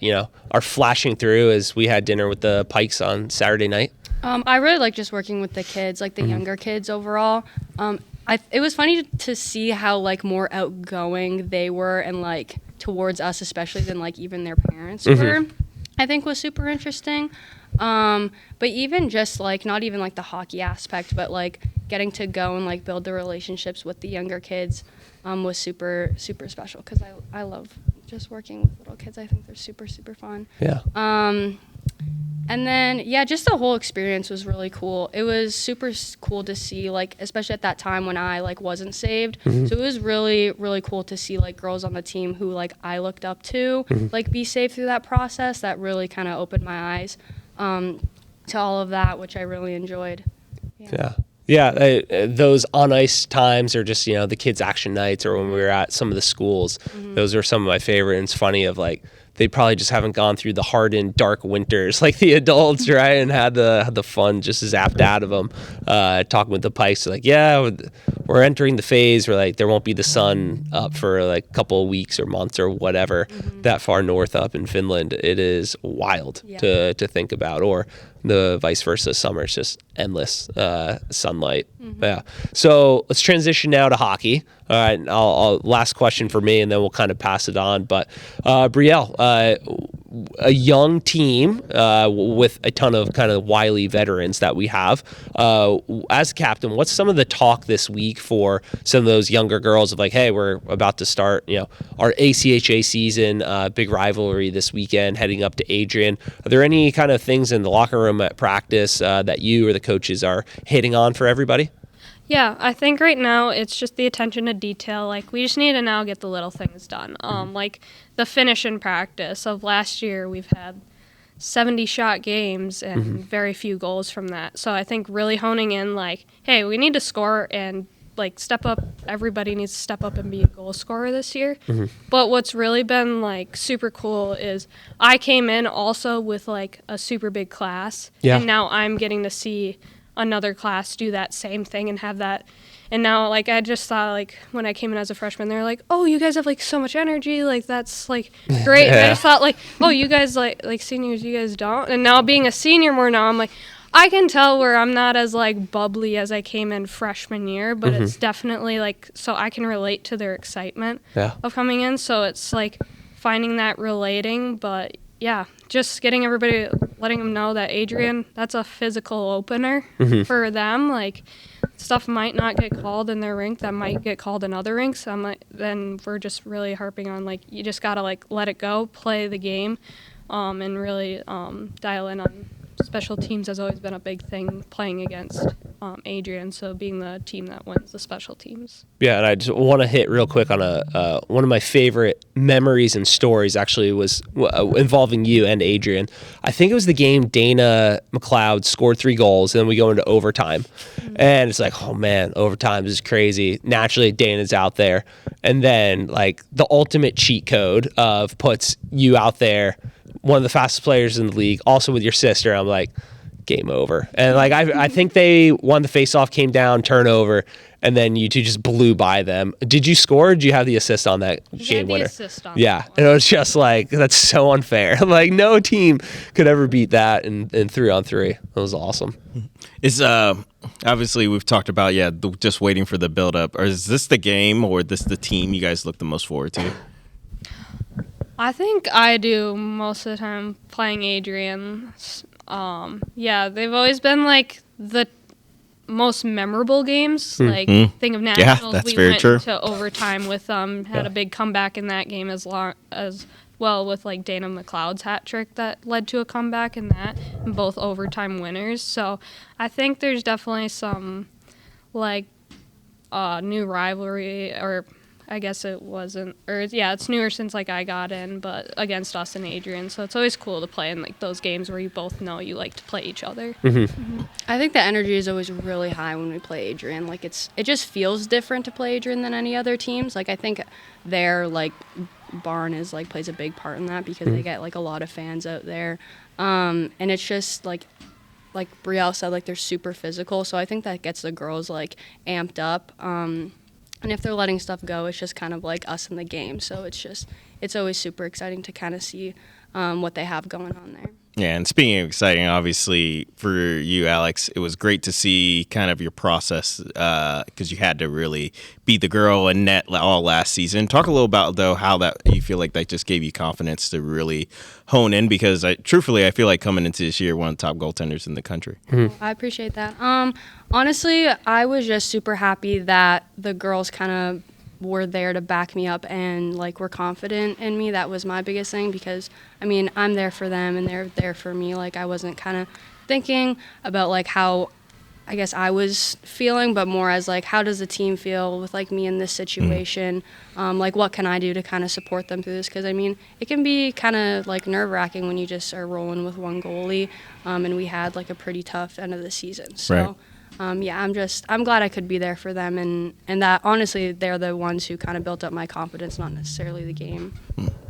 are flashing through as we had dinner with the Pikes on Saturday night? I really like just working with the kids, the younger kids overall. It was funny to see how more outgoing they were and towards us, especially than even their parents were. I think was super interesting. But even just not even the hockey aspect, but getting to go and build the relationships with the younger kids was super, super special because I love just working with little kids. I think they're super, super fun. Yeah. And then, just the whole experience was really cool. It was super cool to see, especially at that time when I, wasn't saved. So it was really, really cool to see, girls on the team who, I looked up to, be saved through that process. That really kind of opened my eyes to all of that, which I really enjoyed. Yeah, those on ice times or just the kids' action nights or when we were at some of the schools, those are some of my favorite. And it's funny they probably just haven't gone through the hardened dark winters like the adults, right? And had the fun just zapped out of them. Talking with the Pikes, we're entering the phase where there won't be the sun up for a couple of weeks or months or whatever that far north up in Finland. It is wild to think about, or the vice versa. Summer is just endless sunlight. Yeah. So let's transition now to hockey. All right. I'll last question for me, and then we'll kind of pass it on. But Brielle, a young team with a ton of kind of wily veterans that we have. As captain, what's some of the talk this week for some of those younger girls of hey, we're about to start, our ACHA season, big rivalry this weekend, heading up to Adrian. Are there any kind of things in the locker room at practice that you or the coaches are hitting on for everybody? Yeah, I think right now it's just the attention to detail. We just need to now get the little things done. The finish in practice of last year, we've had 70 shot games and very few goals from that. So I think really honing in hey, we need to score and step up. Everybody needs to step up and be a goal scorer this year. But what's really been super cool is I came in also with a super big class, and now I'm getting to see another class do that same thing and have that. And now I just saw when I came in as a freshman, they're oh, you guys have so much energy, that's great. And I just thought oh, you guys seniors, you guys don't. And now being a senior more now, I'm I can tell where I'm not as bubbly as I came in freshman year, but it's definitely so I can relate to their excitement of coming in. So it's finding that relating, but yeah, just getting everybody, letting them know that Adrian, that's a physical opener for them. Stuff might not get called in their rink that might get called in other rinks. Then we're just really harping on you just gotta let it go, play the game, and really dial in on special teams. Has always been a big thing playing against Adrian, so being the team that wins the special teams. Yeah, and I just want to hit real quick on one of my favorite memories and stories actually was involving you and Adrian. I think it was the game Dana McLeod scored 3 goals, and then we go into overtime. And it's oh man, overtime is crazy. Naturally, Dana's out there. And then the ultimate cheat code of puts you out there, one of the fastest players in the league, also with your sister. I'm game over. And I think they won the faceoff, came down, turnover, and then you two just blew by them. Did you score? Or did you have the assist on that game winner? Assist on yeah, and it was just that's so unfair. No team could ever beat that in 3-on-3. It was awesome. It's obviously we've talked about just waiting for the build up. Or is this the game or this the team you guys look the most forward to? I think I do most of the time playing Adrian. They've always been the most memorable games. Think of nationals. That's we very went true. to overtime with them. Had a big comeback in that game as well with Dana McLeod's hat trick that led to a comeback in that, and both overtime winners. So I think there's definitely some new rivalry or I guess it wasn't, or yeah, it's newer since like I got in, but against us and Adrian. So it's always cool to play in like those games where you both know you like to play each other. I think the energy is always really high when we play Adrian. Like it just feels different to play Adrian than any other teams. Like I think their like barn is like plays a big part in that because they get like a lot of fans out there, and it's just like Brielle said, like they're super physical. So I think that gets the girls like amped up. And if they're letting stuff go, it's just kind of like us in the game. So it's always super exciting to kind of see what they have going on there. Yeah, and speaking of exciting, obviously for you, Alex, it was great to see kind of your process because you had to really beat the girl in net all last season. Talk a little about, though, how that you feel like that just gave you confidence to really hone in because, truthfully, I feel like coming into this year, one of the top goaltenders in the country. I appreciate that. Honestly, I was just super happy that the girls kind of were there to back me up and like were confident in me. That was my biggest thing because I mean I'm there for them and they're there for me. Like I wasn't kind of thinking about like how I guess I was feeling, but more as like how does the team feel with like me in this situation. Like what can I do to kind of support them through this, because I mean it can be kind of like nerve-wracking when you just are rolling with one goalie, and we had like a pretty tough end of the season. So right. Yeah, I'm glad I could be there for them, and that honestly they're the ones who kind of built up my confidence, not necessarily the game.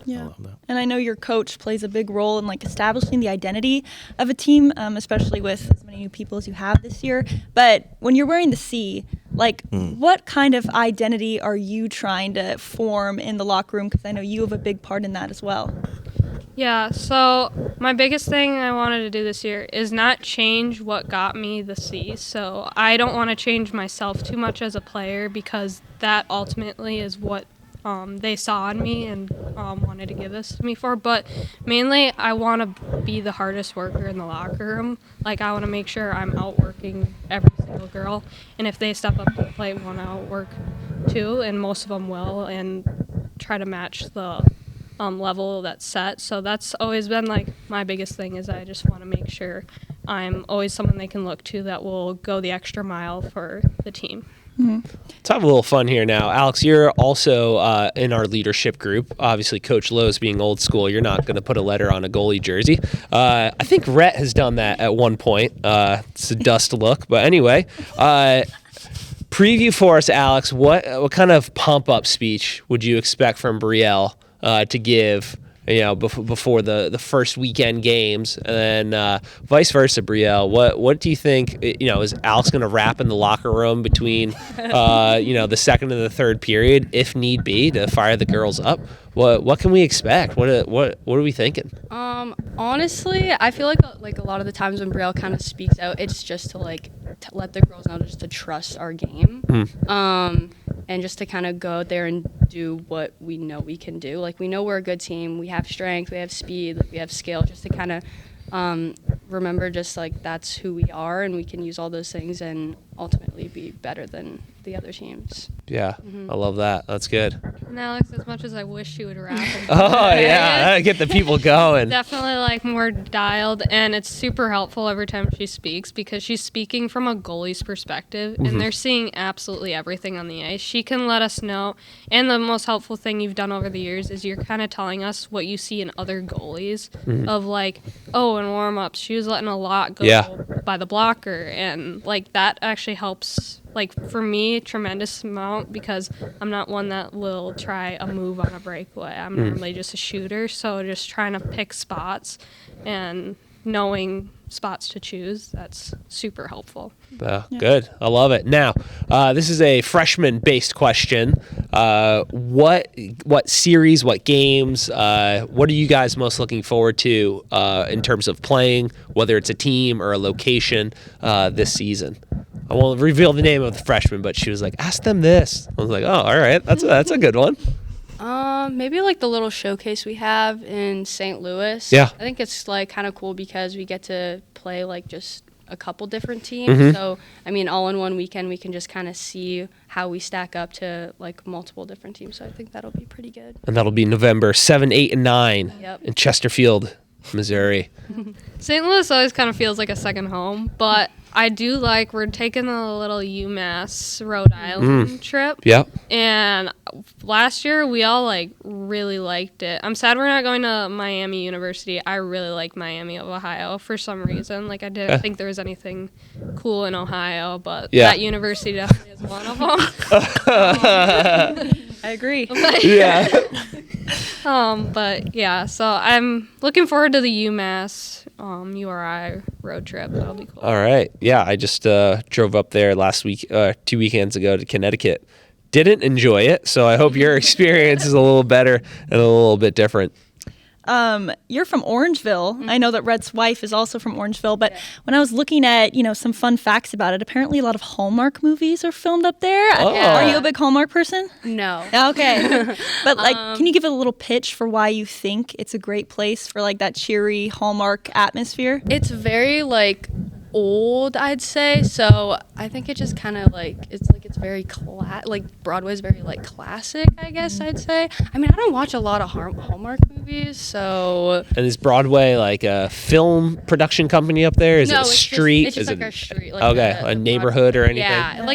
Yeah, and I know your coach plays a big role in like establishing the identity of a team, especially with as many new people as you have this year. But when you're wearing the C, like what kind of identity are you trying to form in the locker room? Because I know you have a big part in that as well. Yeah, so my biggest thing I wanted to do this year is not change what got me the C. So I don't want to change myself too much as a player because that ultimately is what they saw in me and wanted to give this to me for. But mainly I want to be the hardest worker in the locker room. Like I want to make sure I'm outworking every single girl. And if they step up to the plate, want to outwork too, and most of them will, and try to match the level that's set. So that's always been like my biggest thing is I just want to make sure I'm always someone they can look to that will go the extra mile for the team. Let's have a little fun here now. Alex, you're also in our leadership group. Obviously, Coach Lowe's being old school, you're not going to put a letter on a goalie jersey. I think Rhett has done that at one point. It's a dust look. But anyway, preview for us, Alex. What kind of pump-up speech would you expect from Brielle to give, before the first weekend games, and then vice versa, Brielle? What do you think? Is Alex going to rap in the locker room between, the second and the third period, if need be, to fire the girls up? What can we expect? What are we thinking? Honestly, I feel like a lot of the times when Brielle kind of speaks out, it's just to let the girls know just to trust our game, and just to kind of go out there and do what we know we can do. Like we know we're a good team. We have strength. We have speed. We have skill. Just to kind of remember, just like that's who we are, and we can use all those things and ultimately be better than the other teams. Yeah, I love that. That's good. And Alex, as much as I wish she would rap. Oh yeah, get the people going. Definitely like more dialed, and it's super helpful every time she speaks because she's speaking from a goalie's perspective, and they're seeing absolutely everything on the ice. She can let us know, and the most helpful thing you've done over the years is you're kind of telling us what you see in other goalies of like, oh, in warm-ups she was letting a lot go by the blocker, and like that actually helps. Like for me, tremendous amount because I'm not one that will try a move on a breakaway. I'm normally just a shooter, so just trying to pick spots and knowing spots to choose, that's super helpful. Good. I love it. Now, this is a freshman-based question. What series, what games, what are you guys most looking forward to in terms of playing, whether it's a team or a location this season? I won't reveal the name of the freshman, but she was like, ask them this. I was like, oh, all right. That's a good one. Maybe like the little showcase we have in St. Louis. Yeah. I think it's like kind of cool because we get to play like just a couple different teams. So, I mean, all in one weekend, we can just kind of see how we stack up to like multiple different teams. So I think that'll be pretty good. And that'll be November 7, 8, and 9 in Chesterfield, Missouri. St. Louis always kind of feels like a second home, but I do like we're taking a little UMass Rhode Island trip. Yep. And last year we all like really liked it. I'm sad we're not going to Miami University. I really like Miami of Ohio for some reason. Like I didn't think there was anything cool in Ohio, but that university definitely is one of them. I agree. Yeah. But yeah, so I'm looking forward to the UMass URI road trip. That'll be cool. All right. Yeah, I just drove up there last week, 2 weekends ago to Connecticut. Didn't enjoy it, so I hope your experience is a little better and a little bit different. You're from Orangeville. I know that Rhett's wife is also from Orangeville, but when I was looking at, some fun facts about it, apparently a lot of Hallmark movies are filmed up there. Oh. Are you a big Hallmark person? No. Okay. But can you give a little pitch for why you think it's a great place for like that cheery Hallmark atmosphere? It's very old, I'd say. So I think it just kind of it's very Broadway's very classic, I guess I'd say. I mean, I don't watch a lot of Hallmark movies, so. And is Broadway like a film production company up there? Is it a street? It's just is it a street. a neighborhood or anything? Yeah,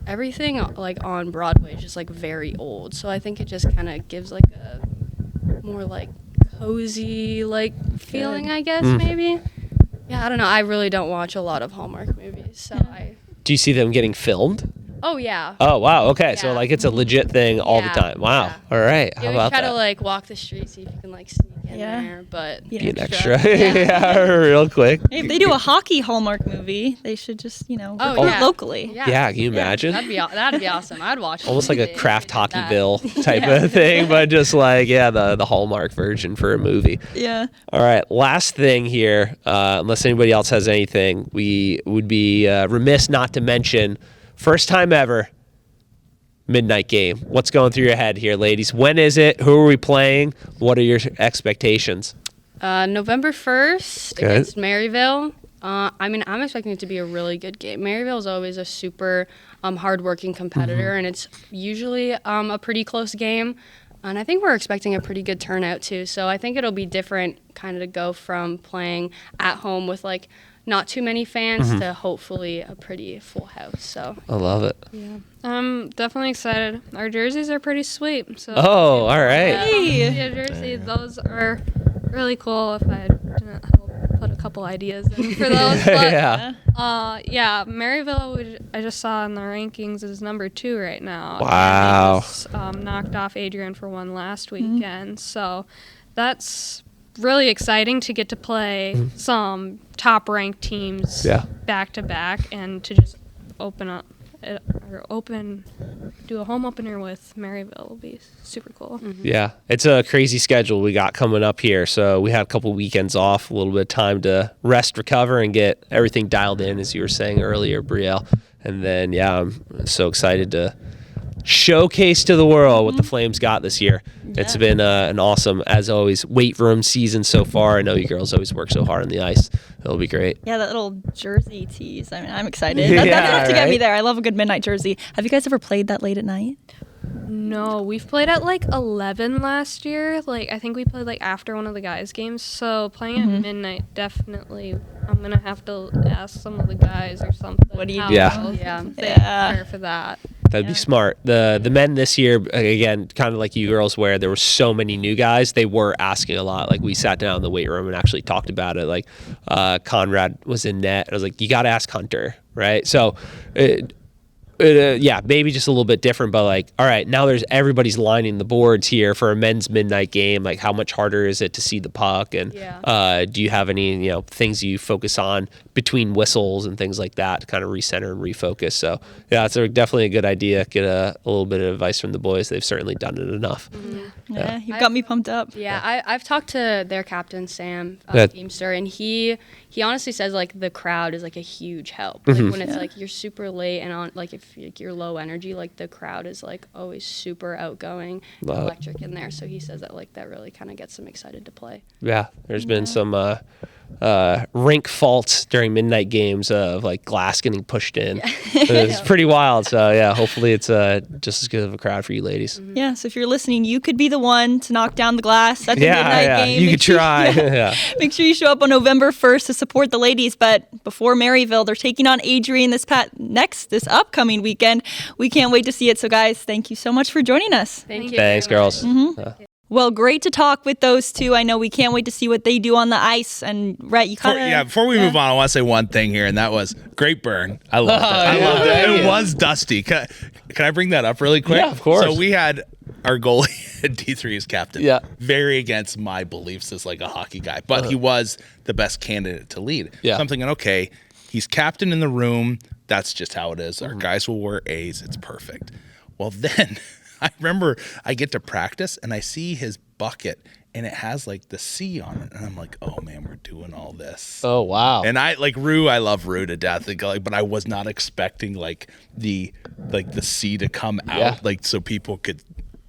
everything on Broadway is just very old. So I think it just kind of gives a more cozy feeling, I guess maybe. Yeah, I don't know. I really don't watch a lot of Hallmark movies, so Do you see them getting filmed? Oh yeah. Oh wow. Okay, Yeah. so it's a legit thing all the time. Wow. Yeah. All right. How Yeah, we about try that? to walk the street, see if you can sneak in there, but Be an extra. Yeah, real quick. If they do a hockey Hallmark movie, they should just, record yeah. locally. Yeah, can you imagine? That'd be awesome. I'd watch it. Almost like a If Kraft they did that. Hockeyville type of thing, but just the Hallmark version for a movie. Yeah. All right, last thing here, unless anybody else has anything, we would be remiss not to mention first time ever midnight game. What's going through your head here, ladies? When is it? Who are we playing? What are your expectations? November 1st Good. against Maryville. I'm expecting it to be a really good game. Maryville is always a super hardworking competitor, and it's usually a pretty close game. And I think we're expecting a pretty good turnout, too. So I think it'll be different kind of to go from playing at home with, not too many fans to hopefully a pretty full house. So I love it. Yeah. I'm definitely excited. Our jerseys are pretty sweet. So Oh, all right. yeah, jersey, those are really cool. If I didn't help put a couple ideas in for those. But, Yeah. Maryville, I just saw in the rankings, is number 2 right now. Wow. And they just, knocked off Adrian for one last weekend. So that's really exciting to get to play some top-ranked teams back to back, and to just do a home opener with Maryville will be super cool. Yeah, it's a crazy schedule we got coming up here. So we had a couple weekends off, a little bit of time to rest, recover, and get everything dialed in, as you were saying earlier, Brielle. And then, I'm so excited to showcase to the world what the Flames got this year. It's been an awesome, as always, weight room season so far. I know you girls always work so hard on the ice. It'll be great. Yeah, that little jersey tease. I mean, I'm excited. That's enough to get me there. I love a good midnight jersey. Have you guys ever played that late at night? No, we've played at 11 last year. I think we played after one of the guys' games. So playing at midnight, definitely. I'm gonna have to ask some of the guys or something. What do you how do? they'll prepare for that. That'd be smart. The men this year, again, kind of like you girls, where there were so many new guys, they were asking a lot. We sat down in the weight room and actually talked about it. Conrad was in net. I was like, you got to ask Hunter, right? So maybe just a little bit different, but all right, now everybody's lining the boards here for a men's midnight game. How much harder is it to see the puck? And do you have any things you focus on between whistles and things like that to kind of recenter and refocus? So it's definitely a good idea. Get a little bit of advice from the boys. They've certainly done it enough. Yeah, you've got me pumped up. Yeah, I've talked to their captain, Sam Teamster, and he honestly says the crowd is a huge help. When it's you're super late and on if you're low energy, the crowd is always super outgoing, electric in there. So he says that that really kind of gets them excited to play. Yeah, there's been some rink faults during midnight games of like glass getting pushed in. It's pretty wild. So yeah, hopefully it's just as good of a crowd for you ladies. Yeah, so if you're listening, you could be the one to knock down the glass at the midnight game. You could try. Make sure you show up on November 1st to support the ladies. But before Maryville, they're taking on Adrian this upcoming weekend. We can't wait to see it. So guys, thank you so much for joining us. Thank you. Thanks, girls. Well, great to talk with those two. I know we can't wait to see what they do on the ice. And Rhett, you kind of before we move on, I want to say one thing here, and that was great burn. I loved it. It was dusty. Can I bring that up really quick? Yeah, of course. So we had our goalie at D3 as captain. Yeah. Very against my beliefs as like a hockey guy, but he was the best candidate to lead. Yeah. So I'm thinking, okay, he's captain in the room. That's just how it is. Our guys will wear A's. It's perfect. Well, then I remember I get to practice and I see his bucket and it has like the C on it. And I'm like, oh man, we're doing all this. Oh, wow. And I love Rue to death. But I was not expecting like the C to come out like so people could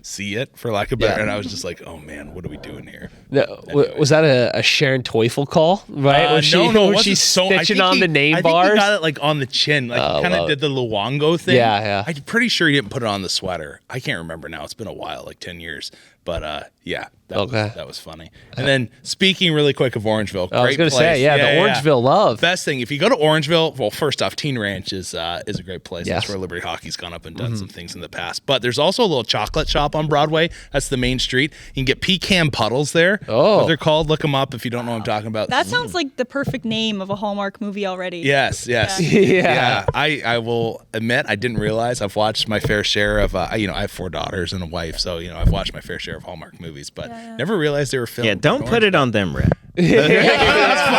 see it, for lack of better. And I was just like, oh man, what are we doing here? No, was that a Sharon Teufel call? Right? No, was she stitching on the name bars? I think he got it like on the chin, like kind of did the Luongo thing. Yeah. I'm pretty sure he didn't put it on the sweater. I can't remember now. It's been a while, like 10 years. But yeah, that was funny. And then speaking really quick of Orangeville, I was going to say, the Orangeville love. Best thing, if you go to Orangeville, well, first off, Teen Ranch is a great place. Yes. That's where Liberty Hockey's gone up and done some things in the past. But there's also a little chocolate shop on Broadway. That's the main street. You can get pecan puddles there. Oh. What they're called. Look them up if you don't know what I'm talking about. That sounds like the perfect name of a Hallmark movie already. Yes. Yeah. I will admit I didn't realize I've watched my fair share of I have 4 daughters and a wife, so I've watched my fair share of Hallmark movies, but never realized they were filmed. Yeah, don't put it on them, Rhett. That's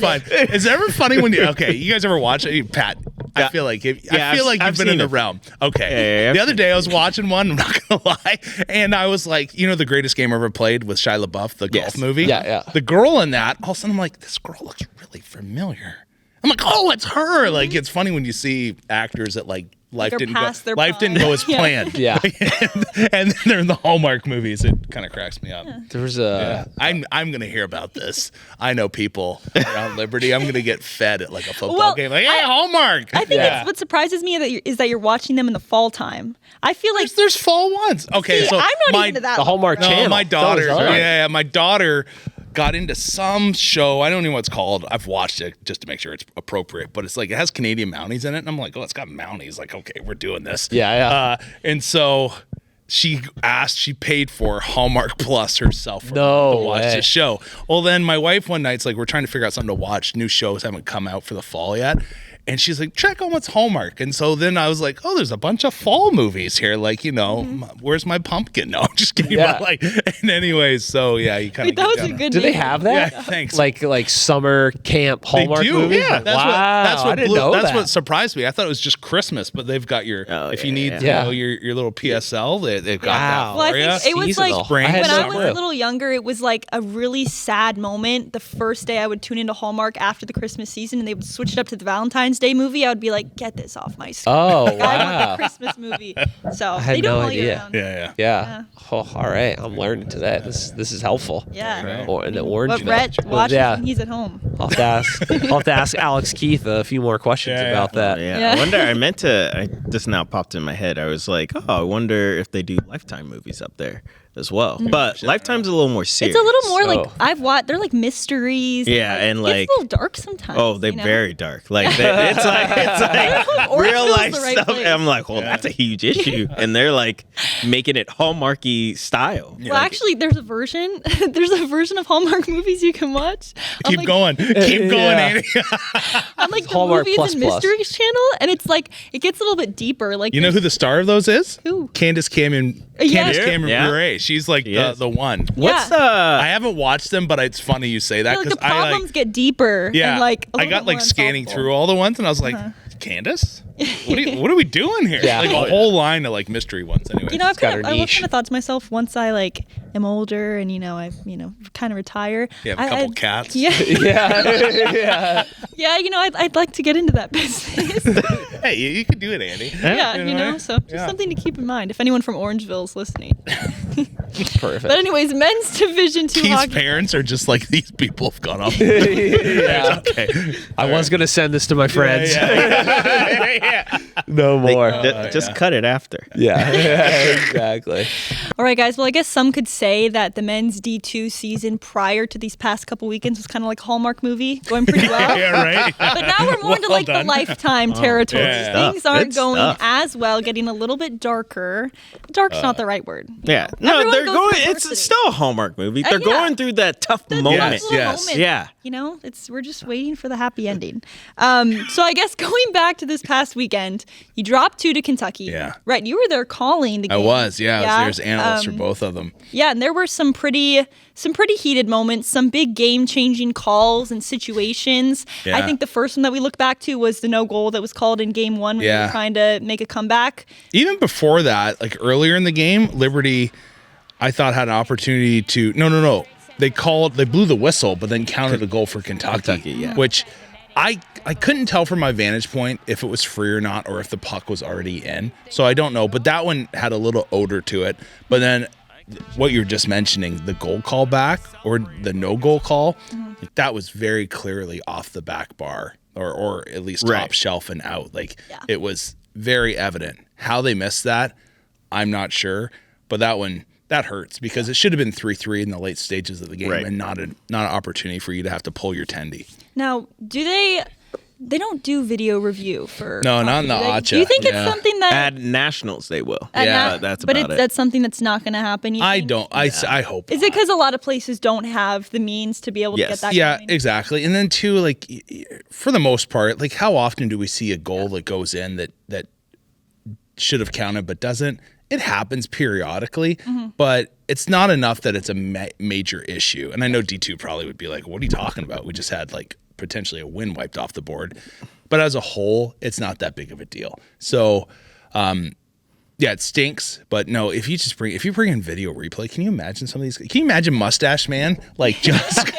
fine. Is it ever funny when you guys ever watch it? Pat, I feel like you've been in the realm. Okay. The other day I was watching one, I'm not gonna lie, and I was like, the greatest game I ever played with Shia LaBeouf, the golf movie. Yeah. The girl in that, all of a sudden I'm like, this girl looks really familiar. I'm like, oh, it's her. Like, it's funny when you see actors that like life didn't go as planned. Yeah. and then they're in the Hallmark movies. It kind of cracks me up. There was a. I'm gonna hear about this. I know people around Liberty. I'm gonna get fed at like a football game. Like, hey, Hallmark. I think it's what surprises me is that you're watching them in the fall time. I feel like there's fall ones. Okay, see, so I'm not even to that. The Hallmark channel. My daughter. Right? My daughter got into some show. I don't know what it's called. I've watched it just to make sure it's appropriate, but it's like it has Canadian Mounties in it, and I'm like, oh, it's got Mounties. Like, okay, we're doing this. Yeah. And so she paid for Hallmark Plus herself to watch the show. Well, then my wife one night's like, we're trying to figure out something to watch. New shows haven't come out for the fall yet. And she's like, check on what's Hallmark. And so then I was like, oh, there's a bunch of fall movies here. Like, where's my pumpkin? No, I'm just kidding. Yeah. But and anyways, so yeah, you kind of. That was a good Do they name. have that? Yeah, thanks. Like summer camp Hallmark they do. movies? Yeah, That's what surprised me. I thought it was just Christmas, but they've got your if you need your little PSL, they've got that. Well, I think it was like Spring, when I summer. was a little younger, it was like a really sad moment. The first day I would tune into Hallmark after the Christmas season, and they would switch it up to the Valentine's Day movie. I would be like, get this off my screen. Oh, like, wow. I want the Christmas movie. So I had they don't no all year idea. round. Yeah. Oh, all right. I'm learning today. This is helpful. Yeah. Or in the orange. What Rhett watches when he's at home. I'll have to ask Alex Keith a few more questions about that. I wonder. I just now popped in my head. I was like, oh, I wonder if they do Lifetime movies up there as well. But Lifetime's a little more serious. It's a little more like I've watched. They're like mysteries. Yeah, and like it's a little dark sometimes. Oh, they're very dark. Like it's like real life stuff. And I'm like, well, that's a huge issue, and they're like making it Hallmarky style. Well, actually, there's a version. There's a version of Hallmark movies you can watch. Keep going, Andy. On like the Hallmark Movies Plus and Plus. Mysteries channel, and it's like it gets a little bit deeper. Like You know who the star of those is? Who? Candace Cameron Bure. She's like the one. What's I haven't watched them, but it's funny you say that like because the problems get deeper. Yeah, and like I got like scanning through all the ones, and I was like, Candace, what are we doing here? Yeah. Like a whole line of like mystery ones. Anyway, You know, I got her kind niche. of thought to myself once I like am older and I kind of retire. You have a couple cats. Yeah. Yeah. Yeah, I'd like to get into that business. Hey, you can do it, Andy. Yeah, so just something to keep in mind if anyone from Orangeville is listening. Perfect. But anyways, men's Division 2 Keith's hockey. parents are just like, these people have gone off. Yeah. Okay. I was going to send this to my friends. Yeah. No more. Just cut it after. Yeah, exactly. All right, guys. Well, I guess some could say that the men's D2 season prior to these past couple weekends was kind of like a Hallmark movie, going pretty well. Yeah, right. But now we're more into like done. the Lifetime territory. yeah. Things aren't Good going stuff. as well, getting a little bit darker. Dark's not the right word. Yeah. No, Everyone they're goes going. through It's adversity. still a Hallmark movie. They're yeah. going through that tough moment. Tough little Yes. moment. Yeah. We're just waiting for the happy ending. So I guess going back to this past weekend, you dropped 2 to Kentucky. Yeah. Right. You were there calling the I game. was, There's analysts for both of them. Yeah, and there were some pretty heated moments, some big game-changing calls and situations. Yeah. I think the first one that we look back to was the no goal that was called in game 1 when we were trying to make a comeback. Even before that, like earlier in the game, Liberty, I thought had an opportunity to. No. They blew the whistle, but then counted a goal for Kentucky. Yeah. Which I couldn't tell from my vantage point if it was free or not, or if the puck was already in. So I don't know. But that one had a little odor to it. But then what you were just mentioning, the goal call back or the no goal call, like, that was very clearly off the back bar or at least top shelf and out. Like it was very evident. How they missed that, I'm not sure. But that one, that hurts because it should have been 3-3 in the late stages of the game and not an opportunity for you to have to pull your tendy. Now, they don't do video review for No, not in the hockey. Acha. Do you think it's something that At nationals, they will. That's but about it. that's something that's not going to happen? I don't. I hope. Is it because a lot of places don't have the means to be able to get that Yeah, going? exactly. And then too, like for the most part, like how often do we see a goal that goes in that should have counted but doesn't? It happens periodically, but it's not enough that it's a major issue. And I know D2 probably would be like, "What are you talking about? We just had like potentially a win wiped off the board." But as a whole, it's not that big of a deal. So, yeah, it stinks, but no, if you bring in video replay, can you imagine some of these? Can you imagine Mustache Man like just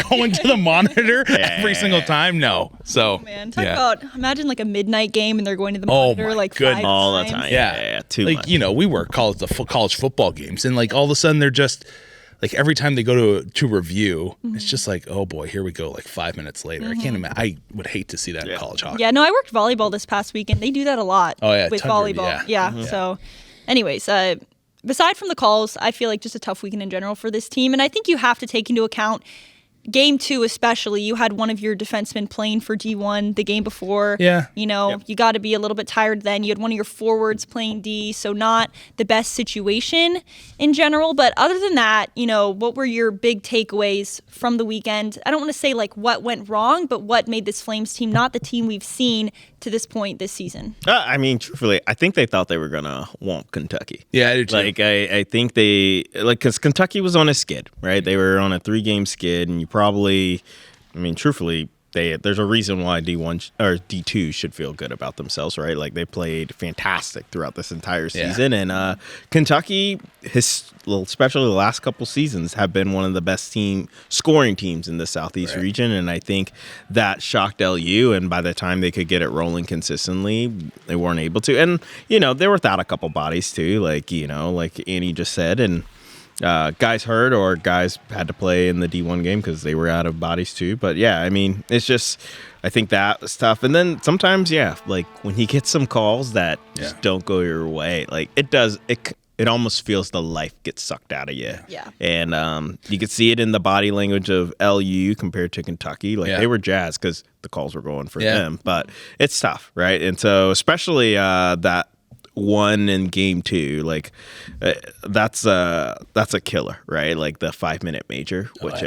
going to the monitor every single time? No. So, Man, talk about imagine like a midnight game and they're going to the Oh monitor my like goodness. 5 all the times. time. yeah, Too like much. we work college football games, and like all of a sudden they're just like every time they go to review, it's just like, oh boy, here we go. Like 5 minutes later, I can't imagine. I would hate to see that in college hockey. Yeah, no, I worked volleyball this past weekend. They do that a lot. Oh, yeah, with tons of- volleyball. yeah. So, anyways, beside from the calls, I feel like just a tough weekend in general for this team, and I think you have to take into account. Game 2 especially, you had one of your defensemen playing for D1 the game before. Yeah. You got to be a little bit tired then. You had one of your forwards playing D, so not the best situation in general. But other than that, what were your big takeaways from the weekend? I don't want to say like what went wrong, but what made this Flames team not the team we've seen to this point this season? I mean, truthfully, I think they thought they were gonna womp Kentucky. Yeah, I do too. Like I think they because Kentucky was on a skid, right? They were on a 3-game skid, and you probably, I mean, truthfully, there's a reason why D1 or D2 should feel good about themselves, right? Like they played fantastic throughout this entire season, and Kentucky, especially the last couple seasons, have been one of the best scoring teams in the Southeast region, and I think that shocked LU. And by the time they could get it rolling consistently, they weren't able to. And they were without a couple bodies too, like Annie just said, and. Guys hurt or guys had to play in the D1 game because they were out of bodies too. But yeah, I mean, it's just, I think that was tough. And then sometimes, like when you get some calls that just don't go your way, like it almost feels the life gets sucked out of you. Yeah. And you could see it in the body language of LU compared to Kentucky. Like they were jazzed because the calls were going for them. But it's tough, right? And so especially that one in game 2, like that's a killer, right? Like the 5-minute major, which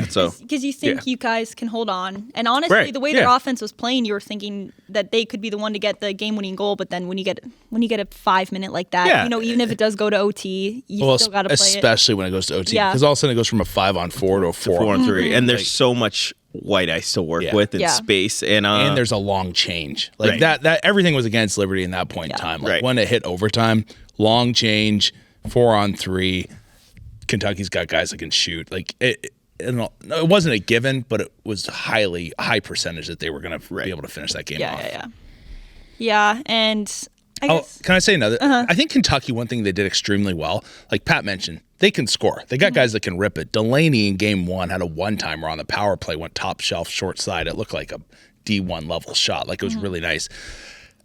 so because you think you guys can hold on, and honestly, the way their offense was playing, you were thinking that they could be the one to get the game-winning goal. But then when you get a 5-minute like that, even if it does go to OT, you still got to play it. Especially when it goes to OT, because all of a sudden it goes from a 5-on-4 to a 4-on-3, and there's so much white ice to work with in space, and there's a long change like that everything was against Liberty in that point in time. Like when it hit overtime, long change, 4-on-3, Kentucky's got guys that can shoot. Like it wasn't a given, but it was high percentage that they were going to be able to finish that game off. Yeah, and I guess. Can I say another? I think Kentucky, one thing they did extremely well, like Pat mentioned, they can score. They got guys that can rip it. Delaney in game 1 had a one-timer on the power play, went top shelf, short side. It looked like a D1 level shot. Like it was really nice.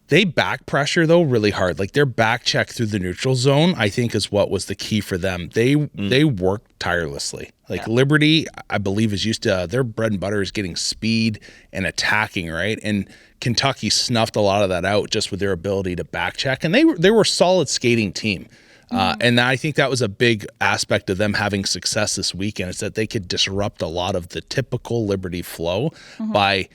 They back pressure, though, really hard. Like their back check through the neutral zone, I think, is what was the key for them. They worked tirelessly. Like Liberty, I believe, is used to their bread and butter is getting speed and attacking, right? And Kentucky snuffed a lot of that out just with their ability to back check. And they were a solid skating team. And I think that was a big aspect of them having success this weekend, is that they could disrupt a lot of the typical Liberty flow by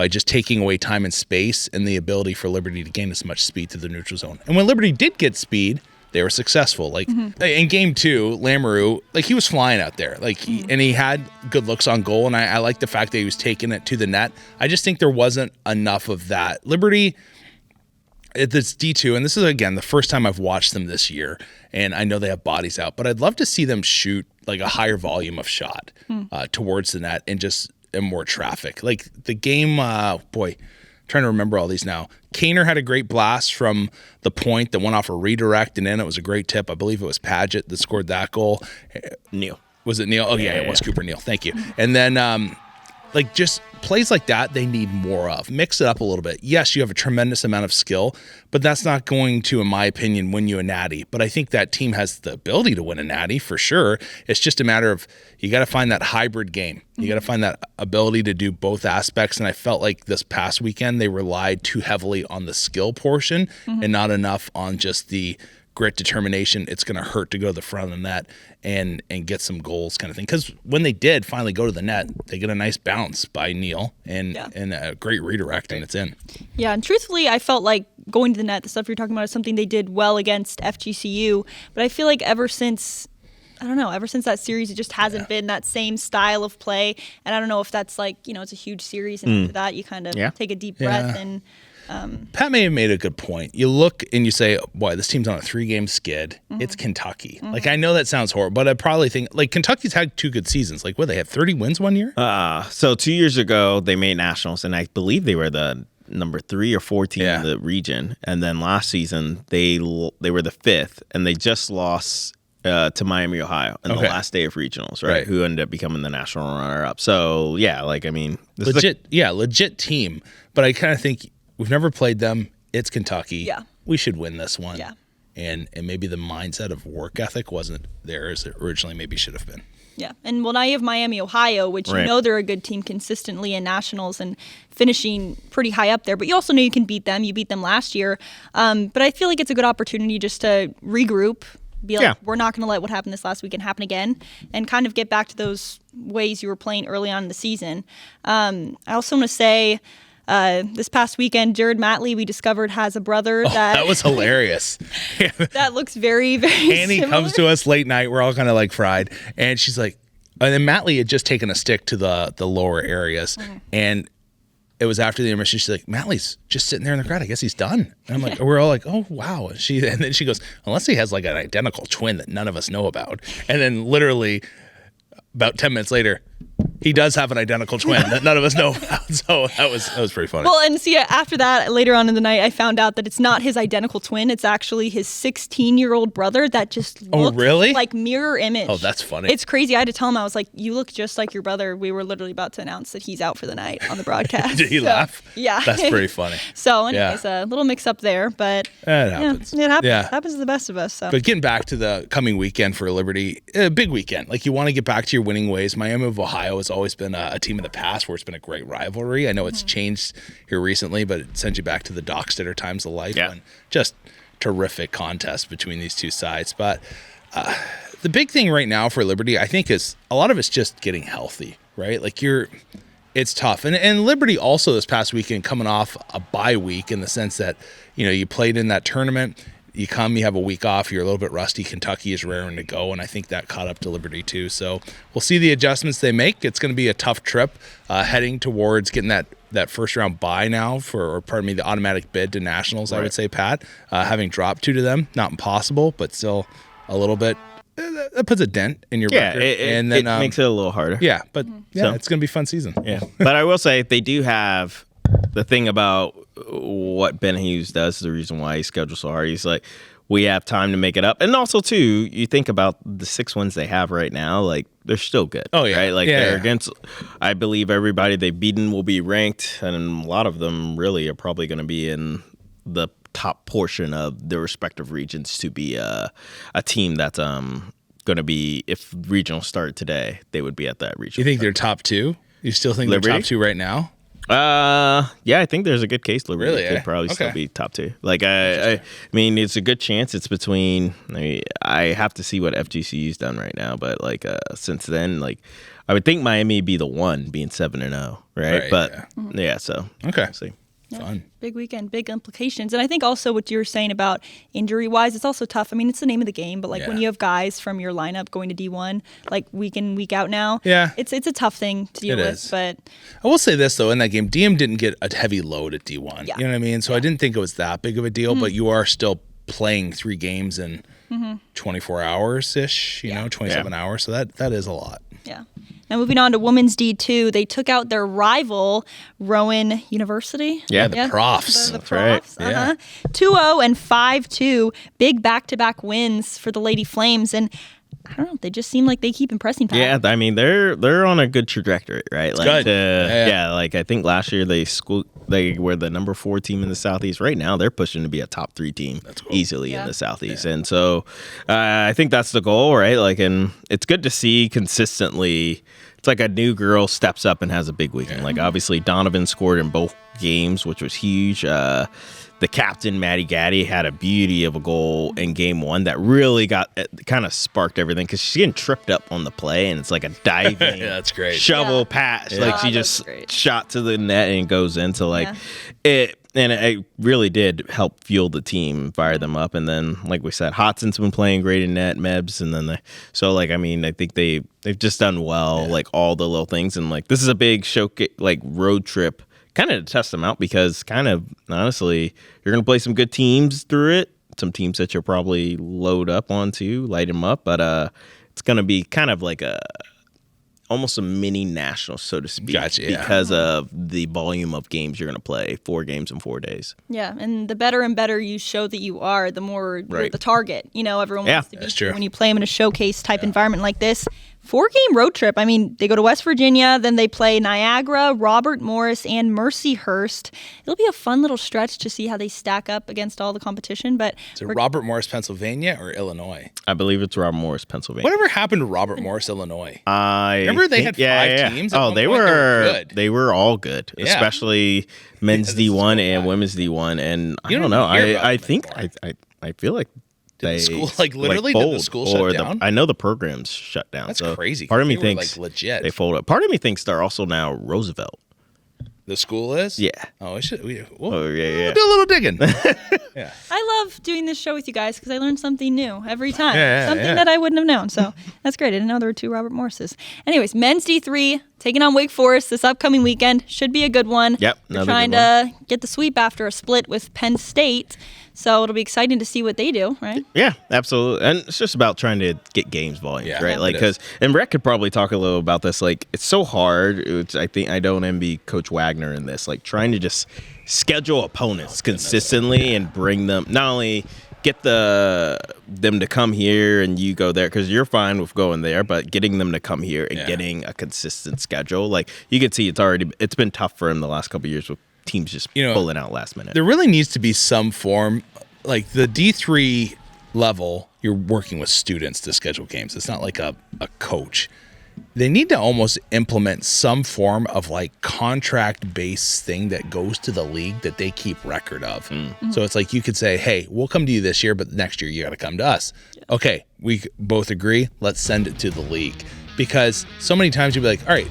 just taking away time and space and the ability for Liberty to gain as much speed through the neutral zone. And when Liberty did get speed, they were successful. Like in game 2, Lamoureux, like he was flying out there, and he had good looks on goal. And I like the fact that he was taking it to the net. I just think there wasn't enough of that. Liberty, it's D2, and this is again the first time I've watched them this year, and I know they have bodies out, but I'd love to see them shoot like a higher volume of shot towards the net and just more traffic. Like the game, trying to remember all these now. Kaner had a great blast from the point that went off a redirect and in. It was a great tip. I believe it was Paget that scored that goal. Neal. Was it Neal? Oh, yeah, it was Cooper Neal. Thank you. And then like just plays like that, they need more of. Mix it up a little bit. Yes, you have a tremendous amount of skill, but that's not going to, in my opinion, win you a natty. But I think that team has the ability to win a natty for sure. It's just a matter of you got to find that hybrid game. You got to find that ability to do both aspects. And I felt like this past weekend they relied too heavily on the skill portion and not enough on just the grit, determination. It's going to hurt to go to the front of the net and get some goals kind of thing. Because when they did finally go to the net, they get a nice bounce by Neal and a great redirect, and it's in. Yeah, and truthfully, I felt like going to the net, the stuff you're talking about, is something they did well against FGCU. But I feel like ever since that series, it just hasn't been that same style of play. And I don't know if that's like, it's a huge series, and after that, you kind of take a deep breath and Pat may have made a good point. You look and you say, boy, this team's on a 3-game skid. It's Kentucky. Like, I know that sounds horrible, but I probably think, like, Kentucky's had 2 good seasons. Like, what, they had 30 wins one year? So 2 years ago, they made nationals, and I believe they were the number 3 or 4 team in the region. And then last season, they were the 5th, and they just lost to Miami, Ohio in the last day of regionals, right? Who ended up becoming the national runner-up. So, yeah, like, I mean. Legit team. But I kind of think, we've never played them. It's Kentucky. Yeah. We should win this one. Yeah. And maybe the mindset of work ethic wasn't there as it originally maybe should have been. Yeah. And well, now you have Miami, Ohio, which you know they're a good team consistently in nationals and finishing pretty high up there. But you also know you can beat them. You beat them last year. But I feel like it's a good opportunity just to regroup, be like, we're not going to let what happened this last weekend happen again, and kind of get back to those ways you were playing early on in the season. I also want to say, this past weekend, Jared Matley, we discovered, has a brother that was hilarious. That looks very, very Annie similar. comes to us late night. We're all kind of like fried. And she's like, and then Matley had just taken a stick to the lower areas. And it was after the intermission. She's like, Matley's just sitting there in the crowd. I guess he's done. And I'm like, we're all like, oh, wow. And then she goes, unless he has like an identical twin that none of us know about. And then literally about 10 minutes later, he does have an identical twin that none of us know about. So that was pretty funny. Well, and see, after that, later on in the night, I found out that it's not his identical twin. It's actually his 16-year-old brother that just looks like mirror image. Oh, that's funny. It's crazy. I had to tell him, I was like, you look just like your brother. We were literally about to announce that he's out for the night on the broadcast. Did he laugh? Yeah. That's pretty funny. So anyways, a little mix up there, but it happens. It happens. Yeah. Happens to the best of us. So. But getting back to the coming weekend for Liberty, a big weekend. Like, you want to get back to your winning ways. Miami of Ohio has always been a team in the past where it's been a great rivalry. I know it's changed here recently, but it sends you back to the Dockstader times of life. And just terrific contest between these two sides. But the big thing right now for Liberty, I think, is a lot of it's just getting healthy, right? Like, it's tough. And Liberty also this past weekend coming off a bye week, in the sense that, you played in that tournament. You have a week off, you're a little bit rusty. Kentucky is raring to go, and I think that caught up to Liberty too. So we'll see the adjustments they make. It's going to be a tough trip heading towards getting that first round bye now the automatic bid to nationals, I would say, Pat. Having dropped 2 to them, not impossible, but still a little bit that puts a dent in your Yeah, record. and then it makes it a little harder. Yeah, but So- it's going to be a fun season. Yeah, but I will say they do have the thing about what Ben Hughes does. The reason why he schedules so hard, he's like, we have time to make it up, and also too, you think about the 6 wins they have right now, like they're still good. Oh, yeah. right. Like Yeah, they're yeah. against. I believe everybody they've beaten will be ranked, and a lot of them really are probably going to be in the top portion of their respective regions to be a team that's going to be, if regional started today, they would be at that regional. You think they're top 2? You still think Liberty? they're top 2 right now? Yeah, I think there's a good case. Liberty Really, could eh? probably still Okay. be top 2. Like, I mean, it's a good chance. It's between. I have to see what FGCU's done right now, but like since then, like I would think Miami would be the one, being 7-0, right? Right, But Mm-hmm. yeah, so Okay. we'll see. Fun. Big weekend, big implications. And I think also what you were saying about injury-wise, it's also tough. I mean, it's the name of the game, but like when Yeah. you have guys from your lineup going to D1, like week in, week out now, Yeah. it's a tough thing to deal It with. is. But I will say this, though. In that game, DM didn't get a heavy load at D1. Yeah. You know what I mean? So I didn't think it was that big of a deal, but you are still playing 3 games in 24 hours-ish, 27 hours. So that is a lot. yeah. Now moving on to women's D2, they took out their rival, Rowan University. Yeah, the Profs. The That's right. Profs. 2-0 and 5-2, big back-to-back wins for the Lady Flames. And I don't know, they just seem like they keep impressing. Pat. Yeah, I mean they're on a good trajectory, right? Like, good. Yeah. like I think last year they were the number 4 team in the Southeast. Right now they're pushing to be a top 3 team easily in the Southeast, and so I think that's the goal, right? Like, and it's good to see consistently. It's like a new girl steps up and has a big weekend. Like obviously Donovan scored in both games, which was huge. The captain, Maddie Gaddy, had a beauty of a goal in game 1 that really kind of sparked everything because she's getting tripped up on the play, and it's like a diving that's great. shovel Yeah. pass. Yeah. Like she Oh, just that's great. shot to the net and it goes in. So like it really did help fuel the team, fire them up. And then, like we said, Hodson's been playing great in net, Mebs, and then I think they've just done well, like all the little things. And like this is a big showcase, like road trip, kind of to test them out because kind of honestly, you're gonna play some good teams through it, some teams that you'll probably load up onto, light them up, but it's gonna be kind of like almost a mini national, so to speak, Gotcha, yeah. because of the volume of games you're going to play, 4 games in 4 days. Yeah, and the better and better you show that you are, the more you're Right. the target. Everyone Yeah, wants to be that's true. when you play them in a showcase type environment like this. 4-game road trip. I mean, they go to West Virginia, then they play Niagara, Robert Morris, and Mercyhurst. It'll be a fun little stretch to see how they stack up against all the competition. But Is it Robert Morris, Pennsylvania, or Illinois? I believe it's Robert Morris, Pennsylvania. Whatever happened to Robert Morris, Illinois? I Remember they think- had 5 teams at Oh, one they point? They were were good. they were all good, Yeah. especially men's Yeah, this is D1 so and bad. women's D1. And I You don't don't know. even hear about I them think anymore. I feel like Did the they school- like, literally, did the fold, school shut or down? I know the program's shut down. That's so crazy, Part of 'cause me they were, thinks like, legit. they folded. Part of me thinks they're also now Roosevelt. The school is? Yeah. Oh, we'll Oh, yeah. do a little digging. I love doing this show with you guys because I learn something new every time. Yeah, something yeah. that I wouldn't have known. So that's great. I didn't know there were 2 Robert Morrises. Anyways, men's D3 taking on Wake Forest this upcoming weekend. Should be a good one. Yep, They're another trying good to get the sweep after a split with Penn State. So it'll be exciting to see what they do, right? Yeah, absolutely. And it's just about trying to get games volumes, Yeah, right? Like, it is. and Brett could probably talk a little about this. Like, it's so hard. I think I don't envy Coach Wagner in this. Like, trying to just schedule opponents consistently and bring them, not only get them to come here and you go there, because you're fine with going there, but getting them to come here and getting a consistent schedule. Like, you can see it's been tough for him the last couple of years with teams just pulling out last minute. There really needs to be some form, like the D3 level, you're working with students to schedule games. It's not like a coach. They need to almost implement some form of like contract-based thing that goes to the league that they keep record of. So it's like you could say, hey, we'll come to you this year, but next year you got to come to us. Okay, we both agree. Let's send it to the league. Because so many times you'll be like, all right,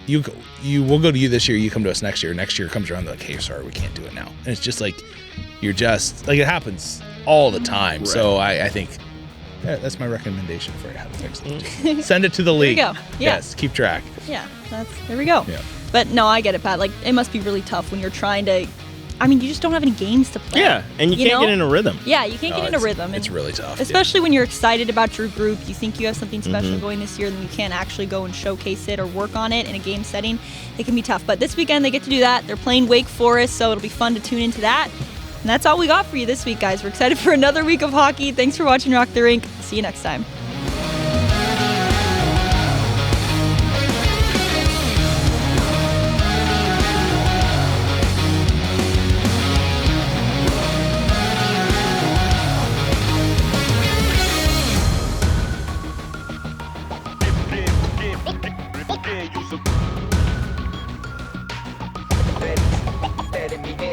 we'll go to you this year, you come to us next year. Next year comes around, they're like, hey, sorry, we can't do it now. And it's just like, you're just, like, it happens all the time. So I think that's my recommendation for you, how to fix it. Send it to the league. go. Yeah. Yes, keep track. Yeah, there we go. Yeah. But no, I get it, Pat. Like, it must be really tough when you're trying to I mean, you just don't have any games to play. Yeah, and you can't get in a rhythm. Yeah, you can't get in a rhythm. It's really tough. Especially when you're excited about your group, you think you have something special going this year, and you can't actually go and showcase it or work on it in a game setting. It can be tough. But this weekend, they get to do that. They're playing Wake Forest, so it'll be fun to tune into that. And that's all we got for you this week, guys. We're excited for another week of hockey. Thanks for watching Rock the Rink. See you next time. Steady me